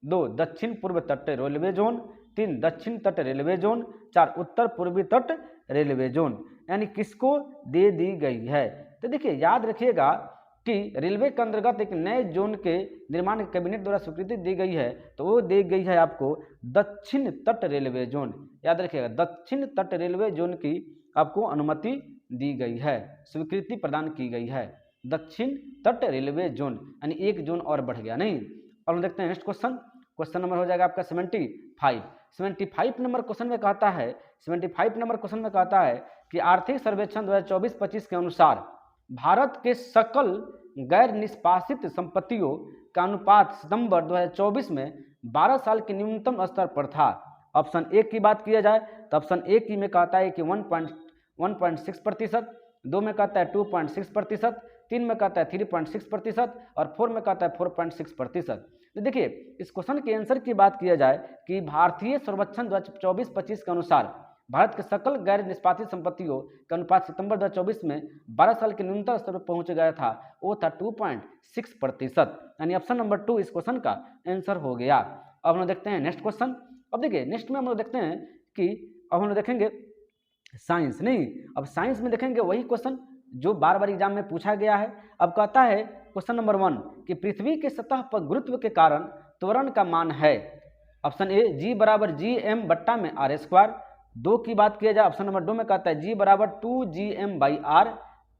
2 दक्षिण पूर्व तट रेलवे जोन, 3 दक्षिण तट रेलवे जोन, 4 उत्तर पूर्वी तट रेलवे जोन, यानी किसको दे दी गई है? तो देखिए याद रखिएगा कि रेलवे के अंतर्गत एक नए जोन के निर्माण कैबिनेट द्वारा स्वीकृति दी गई है, तो वो दी गई है आपको दक्षिण तट रेलवे जोन। याद रखिएगा दक्षिण तट रेलवे जोन की आपको अनुमति दी गई है, स्वीकृति प्रदान की गई है, दक्षिण तट रेलवे जोन, यानी एक जोन और बढ़ गया नहीं। और हम देखते हैं नेक्स्ट क्वेश्चन। क्वेश्चन नंबर हो जाएगा आपका 75 नंबर क्वेश्चन में कहता है, 75 नंबर क्वेश्चन में कहता है कि आर्थिक सर्वेक्षण 2024-25 के अनुसार भारत के सकल गैर निष्पासित संपत्तियों का अनुपात सितंबर 2024 में 12 साल के न्यूनतम स्तर पर था। ऑप्शन ए की बात किया जाए तो ऑप्शन ए की में कहता है कि 1.6%, 2 में कहता है 2.6%, 3 में कहता है 3.6% और 4 में कहता है 4.6%। तो देखिए इस क्वेश्चन के आंसर की बात किया जाए कि भारतीय सर्वेक्षण 2024-25 के अनुसार भारत के सकल गैर निष्पादित संपत्तियों का अनुपात सितंबर 2024 में 12 साल के न्यूनतम स्तर पर पहुंच गया था, वो था 2.6%, यानी ऑप्शन नंबर 2 इस क्वेश्चन का आंसर हो गया। अब हम लोग देखते हैं नेक्स्ट क्वेश्चन। अब देखिए नेक्स्ट में हम लोग देखते हैं कि अब हम लोग देखेंगे साइंस, नहीं अब साइंस में देखेंगे वही क्वेश्चन जो बार बार एग्जाम में पूछा गया है। अब कहता है क्वेश्चन नंबर 1 कि पृथ्वी के सतह पर गुरुत्व के कारण त्वरण का मान है। ऑप्शन ए G = gm/m में r²। 2 की बात किया जाए ऑप्शन नंबर 2 में कहता है G = 2gm/r।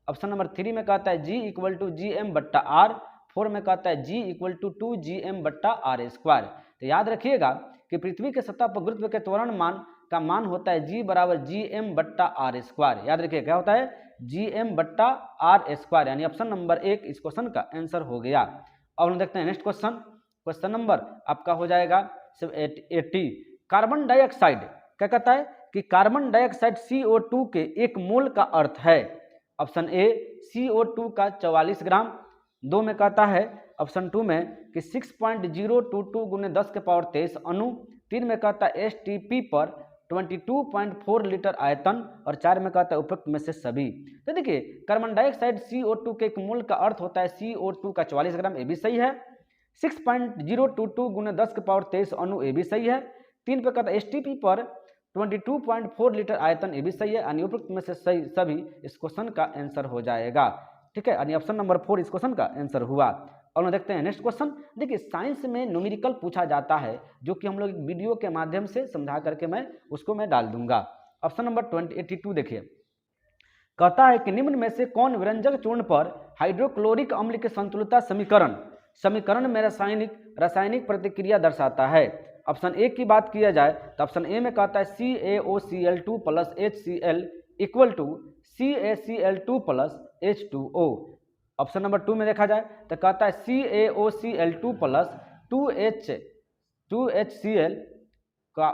ऑप्शन नंबर 3 में कहता है G = gm/r। 4 में कहता है G = 2gm/r²। तो याद रखिएगा कि पृथ्वी के सतह पर गुरुत्व के त्वरण मान का मान होता है G = gm/r²। याद रखिए क्या होता है gm/r², यानी ऑप्शन नंबर 1 इस क्वेश्चन का आंसर हो गया। अब हम देखते हैं नेक्स्ट क्वेश्चन। क्वेश्चन नंबर आपका हो जाएगा 80। कार्बन डाइऑक्साइड क्या कहता है कि कार्बन डाइऑक्साइड CO2 के एक मोल का अर्थ है। ऑप्शन ए CO2 का 44 ग्राम। 2 में कहता है ऑप्शन 2 में कि 6.022 × 10⁻23 अणु। 3 में कहता है STP पर 22.4 लीटर आयतन और 4 में कहता है उपरोक्त में से सभी। तो देखिए कार्बन डाइऑक्साइड CO2 के एक मोल का अर्थ होता है CO2 का 44 ग्राम, ये भी सही है। 6.022 × 10⁻23 अणु, ये भी सही है। 3 पे कहता है STP पर 22.4 लीटर आयतन, ये भी सही है, यानी उपरोक्त में से सही सभी इस क्वेश्चन का आंसर हो जाएगा। ठीक है, यानी ऑप्शन नंबर 4 इस क्वेश्चन का आंसर हुआ। और हम देखते हैं नेक्स्ट क्वेश्चन। देखिए साइंस में न्यूमेरिकल पूछा जाता है, जो कि हम लोग वीडियो के माध्यम से समझा करके मैं उसको डाल दूंगा। ऑप्शन नंबर 82 देखिए, कहता है कि निम्न में से कौन व्यंजक चूर्ण पर हाइड्रोक्लोरिक अम्ल के संतुलित समीकरण में रासायनिक प्रतिक्रिया दर्शाता है। ऑप्शन ए की बात किया जाए तो ऑप्शन ए में कहता है CaOCl2 + HCl = CaCl2 + H2O। Option number 2 में देखा जाए तो कहता है CaOCl2 + 2HCl का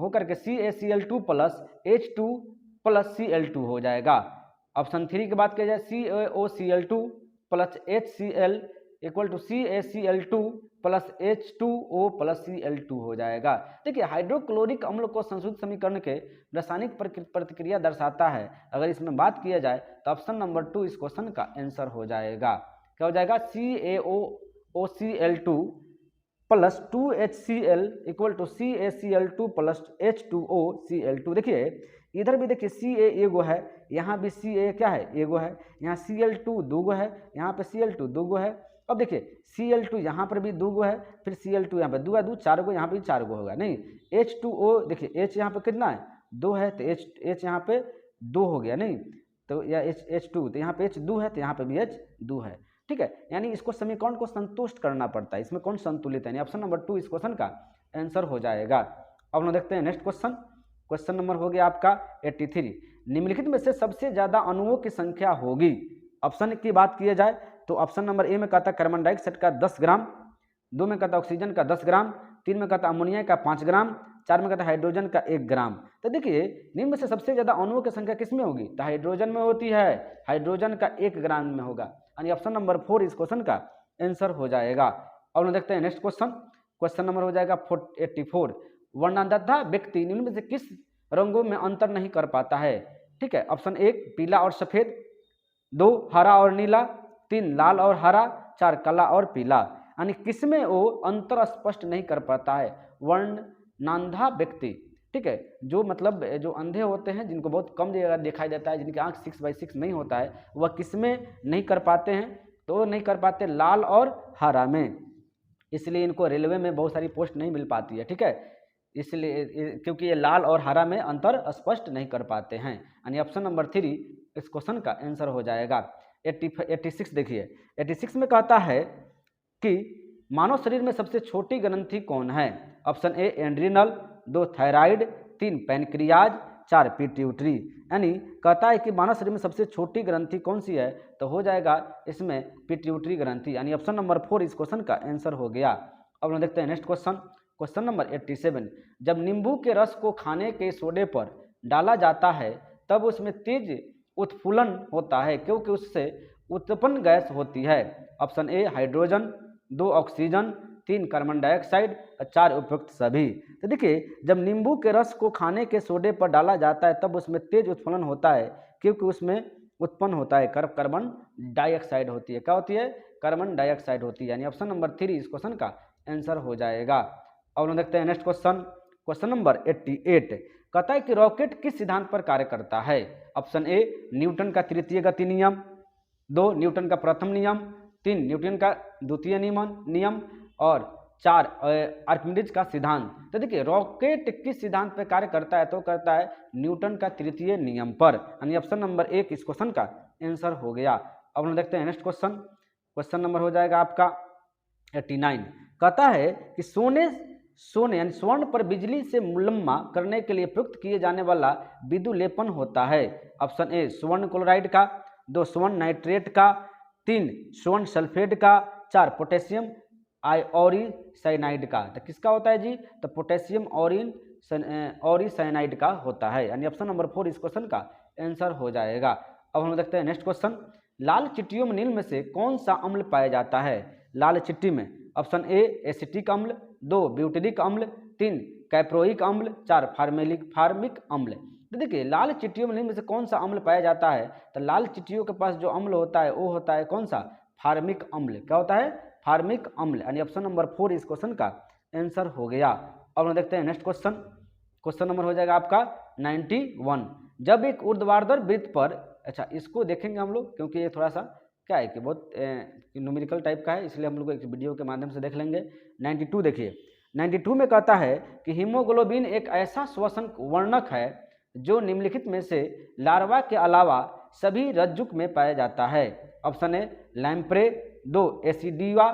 होकर के CaCl2 + H2 + Cl2 हो जाएगा। ऑप्शन 3 की बात किया जाए CaOCl2 + HCl = CaCl2 + H2O + Cl2 हो जाएगा। देखिए हाइड्रोक्लोरिक अम्ल को संशोधित समीकरण के रासायनिक प्रतिक्रिया दर्शाता है। अगर इसमें बात किया जाए तो ऑप्शन नंबर 2 इस क्वेश्चन का आंसर हो जाएगा। क्या हो जाएगा CaOCl2 + 2HCl = CaCl2 + H2O Cl2। देखिए इधर भी देखिए Ca एगो है, यहाँ भी Ca क्या है एगो है, यहाँ Cl2 दूगो है, यहाँ पे Cl2 दूगो है, अब देखिए Cl2 यहाँ पर भी 2 गो है, फिर Cl2 यहाँ पे 2 है, 2 4 गो, यहाँ पे भी 4 गो होगा। नहीं, H2O देखिए H यहाँ पे कितना है 2 है, तो H यहाँ पे 2 हो गया। नहीं तो या H2 तो यहाँ पे H2 है, तो यहाँ पे भी H2 है। ठीक है, यानी इसको समीकरण को संतुष्ट करना पड़ता है। इसमें कौन संतुलित है, ऑप्शन नंबर 2 इस क्वेश्चन का आंसर हो जाएगा। अब हम देखते हैं नेक्स्ट क्वेश्चन। क्वेश्चन नंबर हो गया आपका 83। निम्नलिखित में से सबसे ज्यादा अणुओं की संख्या होगी। ऑप्शन की बात की जाए तो ऑप्शन नंबर ए में कहता है कार्बन डाइऑक्साइड का 10 ग्राम, 2 में कहता है ऑक्सीजन का 10 ग्राम, 3 में कहता है अमोनिया का 5 ग्राम, 4 में कहता है हाइड्रोजन का 1 ग्राम। तो देखिए निम्न में से सबसे ज्यादा अणुओं की संख्या किसमें होगी, तो हाइड्रोजन में होती है, हाइड्रोजन का 1 ग्राम में होगा, यानी ऑप्शन नंबर 4 इस क्वेश्चन का आंसर हो जाएगा। अब हम देखते हैं नेक्स्ट क्वेश्चन। क्वेश्चन नंबर हो जाएगा 84। वर्णदाता व्यक्ति निम्न में से किस रंगों में अंतर नहीं कर पाता है। ठीक है, ऑप्शन 1 पीला और सफेद, 2 हरा और नीला, 3 लाल और हरा, 4 काला और पीला, यानी किसमें वो अंतर स्पष्ट नहीं कर पाता है वर्णनांधा व्यक्ति। ठीक है, जो मतलब जो अंधे होते हैं, जिनको बहुत कम दिखाई देता है, जिनकी आंख 6/6 नहीं होता है, वह किसमें नहीं कर पाते हैं, तो नहीं कर पाते लाल और हरा में, इसलिए इनको रेलवे में बहुत सारी पोस्ट नहीं मिल पाती है। ठीक है, इसलिए क्योंकि ये लाल और हरा में अंतर स्पष्ट नहीं कर पाते हैं, यानी ऑप्शन नंबर 3 इस क्वेश्चन का आंसर हो जाएगा। 86 देखिए, 86 में कहता है कि मानव शरीर में सबसे छोटी ग्रंथि कौन है। ऑप्शन ए एड्रिनल, 2 थायराइड, 3 पैनक्रियाज, 4 पिट्यूटरी, यानी कहता है कि मानव शरीर में सबसे छोटी ग्रंथि कौन सी है, तो हो जाएगा इसमें पिट्यूटरी ग्रंथि, यानी ऑप्शन नंबर 4 इस क्वेश्चन का आंसर हो गया। अब हम देखते हैं नेक्स्ट क्वेश्चन। Question number 87। जब नींबू के रस को खाने के सोडे पर डाला जाता है तब उसमें तेज उत्फुल्लन होता है, क्योंकि उससे उत्पन्न गैस होती है। ऑप्शन ए हाइड्रोजन, 2 ऑक्सीजन, 3 कार्बन डाइऑक्साइड, 4 उपयुक्त सभी। तो देखिए जब नींबू के रस को खाने के सोडे पर डाला जाता है तब उसमें तेज उत्फुल्लन होता है, क्योंकि उसमें उत्पन्न होता है कार्बन डाइऑक्साइड होती है। क्या होती है, कार्बन डाइऑक्साइड होती है, यानी ऑप्शन नंबर 3 इस क्वेश्चन का आंसर हो जाएगा। अब हम देखते हैं नेक्स्ट क्वेश्चन। क्वेश्चन नंबर 88 कहता है कि रॉकेट किस सिद्धांत पर कार्य करता है। ऑप्शन ए न्यूटन का तृतीय गति नियम, 2 न्यूटन का प्रथम नियम, 3 न्यूटन का द्वितीय नियम और 4 आर्किमिडीज का सिद्धांत। तो देखिए रॉकेट किस सिद्धांत पर कार्य करता है, तो करता है न्यूटन का तृतीय नियम पर, यानी ऑप्शन नंबर 1 इस क्वेश्चन का आंसर हो गया। अब हम देखते हैं नेक्स्ट क्वेश्चन। क्वेश्चन नंबर हो जाएगा आपका 89। कहता है कि सोने यानी स्वर्ण पर बिजली से मुलम्मा करने के लिए प्रयुक्त किए जाने वाला विद्युलेपन होता है। ऑप्शन ए स्वर्ण क्लोराइड का, 2 स्वर्ण नाइट्रेट का, 3 स्वर्ण सल्फेट का, 4 पोटेशियम ऑरीसाइनाइड का। तो किसका होता है जी, तो पोटेशियम ऑरीसाइनाइड का होता है, यानी ऑप्शन नंबर 4 इस क्वेश्चन का आंसर हो जाएगा। अब हम देखते हैं नेक्स्ट क्वेश्चन। लाल चिट्टियों में निम्न में से कौन सा अम्ल पाया जाता है। लाल चिट्टी में ऑप्शन ए एसिटिक अम्ल, 2 ब्यूटेरिक अम्ल, 3 कैप्रोइक अम्ल, 4 फार्मिक अम्ल। तो देखिए लाल चिट्टियों में निम्न में से कौन सा अम्ल पाया जाता है, तो लाल चिट्टियों के पास जो अम्ल होता है वो होता है कौन सा, फार्मिक अम्ल। क्या होता है, फार्मिक अम्ल, यानी ऑप्शन नंबर 4 इस क्वेश्चन का आंसर हो गया। अब हम देखते हैं नेक्स्ट क्वेश्चन। क्वेश्चन नंबर हो जाएगा आपका 91। जब एक ऊर्ध्वाधर वृत्त पर, अच्छा इसको देखेंगे हम लोग क्योंकि ये थोड़ा सा क्या है कि बहुत न्यूमेरिकल टाइप का है, इसलिए हम लोग एक वीडियो के माध्यम से देख लेंगे। 92 देखिए, 92 में कहता है कि हीमोग्लोबिन एक ऐसा श्वसन वर्णक है जो निम्नलिखित में से लार्वा के अलावा सभी रज्जुक में पाया जाता है। ऑप्शन ए लैम्प्रे, 2 एसिडिवा,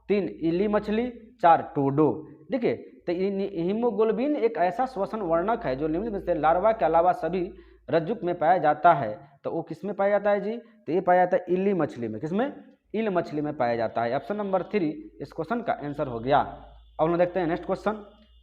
3 इली मछली, 4 टोडो। देखिए तो हीमोग्लोबिन एक ऐसा श्वसन वर्णक है जो निम्नलिखित में से लार्वा के अलावा सभी रज्जुक में पाया जाता है, तो वो किस में पाया जाता है जी, तो ये पाया जाता है इल्ली मछली में। किसमें, इल मछली में पाया जाता है। ऑप्शन नंबर 3 इस क्वेश्चन का आंसर हो गया। अब हम देखते हैं नेक्स्ट क्वेश्चन।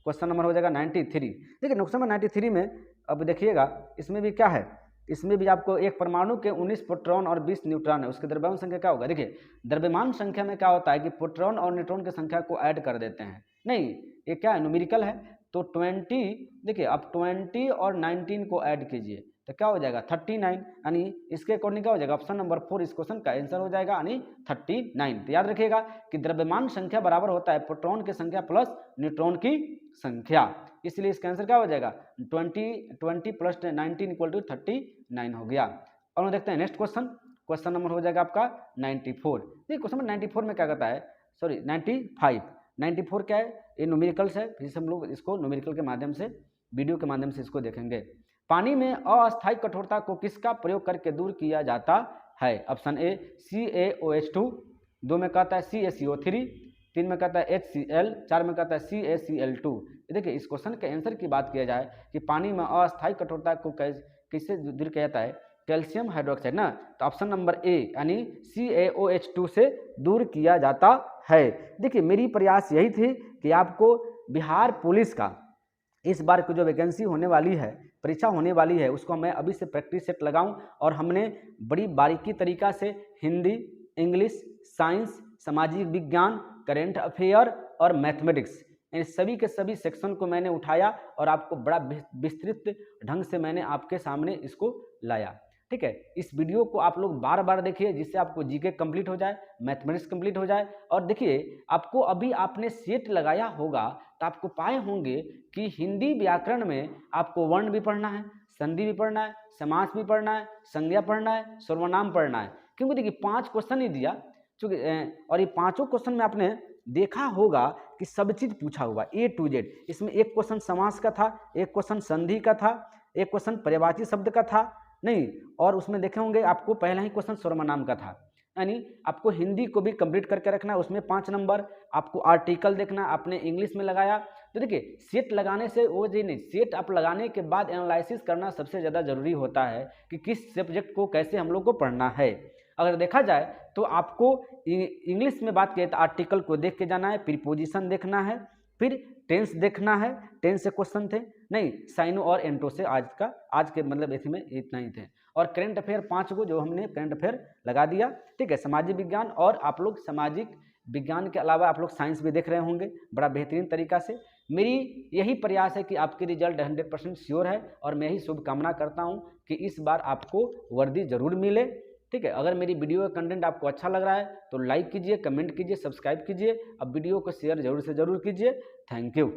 क्वेश्चन नंबर हो जाएगा 93। देखिए क्वेश्चन नंबर 93 में अब देखिएगा इसमें भी क्या है, इसमें भी आपको एक परमाणु के 19 प्रोटॉन और 20 न्यूट्रॉन है, उसके द्रव्यमान संख्या क्या होगा। देखिए द्रव्यमान संख्या में क्या होता है कि प्रोटॉन और न्यूट्रॉन की संख्या को ऐड कर देते हैं, नहीं ये क्या है न्यूमेरिकल है, तो 20 देखिए अब 20 और 19 को ऐड कीजिए तो क्या हो जाएगा 39, यानी इसके अकॉर्डिंग क्या हो जाएगा ऑप्शन नंबर 4 इस क्वेश्चन का आंसर हो जाएगा, यानी 39। तो याद रखिएगा कि द्रव्यमान संख्या बराबर होता है प्रोटॉन की संख्या प्लस न्यूट्रॉन की संख्या, इसलिए इसका आंसर क्या हो जाएगा 20 प्लस 19 = 39 हो गया। और हम देखते हैं नेक्स्ट क्वेश्चन। क्वेश्चन नंबर हो जाएगा आपका 94। देखिए क्वेश्चन नंबर 94 में क्या कहता है, सॉरी 95, 94 क्या है, ये न्यूमेरिकल्स है, फिर से हम लोग इसको न्यूमेरिकल के माध्यम से, वीडियो के माध्यम से इसको देखेंगे। पानी में अस्थायी कठोरता को किसका प्रयोग करके दूर किया जाता है? ऑप्शन ए CaOH2, 2 में कहता है CaCO3, 3 में कहता है HCl, 4 में कहता है CaCl2। देखिए इस क्वेश्चन के आंसर की बात किया जाए कि पानी में अस्थायी कठोरता को किससे दूर किया जाता है? कैल्शियम हाइड्रोक्साइड ना, तो ऑप्शन नंबर ए यानी CaOH2 से दूर किया जाता है। देखिए मेरी प्रयास यही थी कि आपको बिहार पुलिस का इस बार की जो वैकेंसी होने वाली है, परीक्षा होने वाली है, उसको मैं अभी से प्रैक्टिस सेट लगाऊं और हमने बड़ी बारीकी तरीका से हिंदी, इंग्लिश, साइंस, सामाजिक विज्ञान, करेंट अफेयर और मैथमेटिक्स, इन सभी के सभी सेक्शन को मैंने उठाया और आपको बड़ा विस्तृत ढंग से मैंने आपके सामने इसको लाया। ठीक है, इस वीडियो को आप लोग बार बार देखिए जिससे आपको जीके कंप्लीट हो जाए, मैथमेटिक्स कंप्लीट हो जाए। और देखिए आपको अभी आपने सेट लगाया होगा तो आपको पाए होंगे कि हिंदी व्याकरण में आपको वर्ण भी पढ़ना है, संधि भी पढ़ना है, समास भी पढ़ना है, संज्ञा पढ़ना है, सर्वनाम पढ़ना है। क्योंकि देखिए 5 क्वेश्चन ही दिया, चूँकि और ये 5 क्वेश्चन में आपने देखा होगा कि सब चीज़ पूछा हुआ A to Z। इसमें एक क्वेश्चन समास का था, एक क्वेश्चन संधि का था, एक क्वेश्चन पर्यायवाची शब्द का था नहीं, और उसमें देखे होंगे आपको पहला ही क्वेश्चन सर्वनाम का था। यानी आपको हिंदी को भी कंप्लीट करके रखना है, उसमें 5 नंबर आपको आर्टिकल देखना, आपने इंग्लिश में लगाया। तो देखिए सेट लगाने से वो जी नहीं, सेट आप लगाने के बाद एनालिसिस करना सबसे ज़्यादा जरूरी होता है कि किस सब्जेक्ट को कैसे हम लोग को पढ़ना है। अगर देखा जाए तो आपको इंग्लिश में बात किया तो आर्टिकल को देख के जाना है, प्रीपोजिशन देखना है, फिर टेंस देखना है, टेंस से क्वेश्चन थे नहीं, साइनो और एंटो से आज के मतलब इसमें इतना ही थे। और करेंट अफेयर 5 को जो हमने करेंट अफेयर लगा दिया। ठीक है, सामाजिक विज्ञान, और आप लोग सामाजिक विज्ञान के अलावा आप लोग साइंस भी देख रहे होंगे बड़ा बेहतरीन तरीका से। मेरी यही प्रयास है कि आपके रिजल्ट 100% श्योर है और मैं यही शुभकामना करता हूँ कि इस बार आपको वर्दी जरूर मिले। ठीक है, अगर मेरी वीडियो का कंटेंट आपको अच्छा लग रहा है तो लाइक कीजिए, कमेंट कीजिए, सब्सक्राइब कीजिए, अब वीडियो को शेयर जरूर से जरूर कीजिए। Thank you.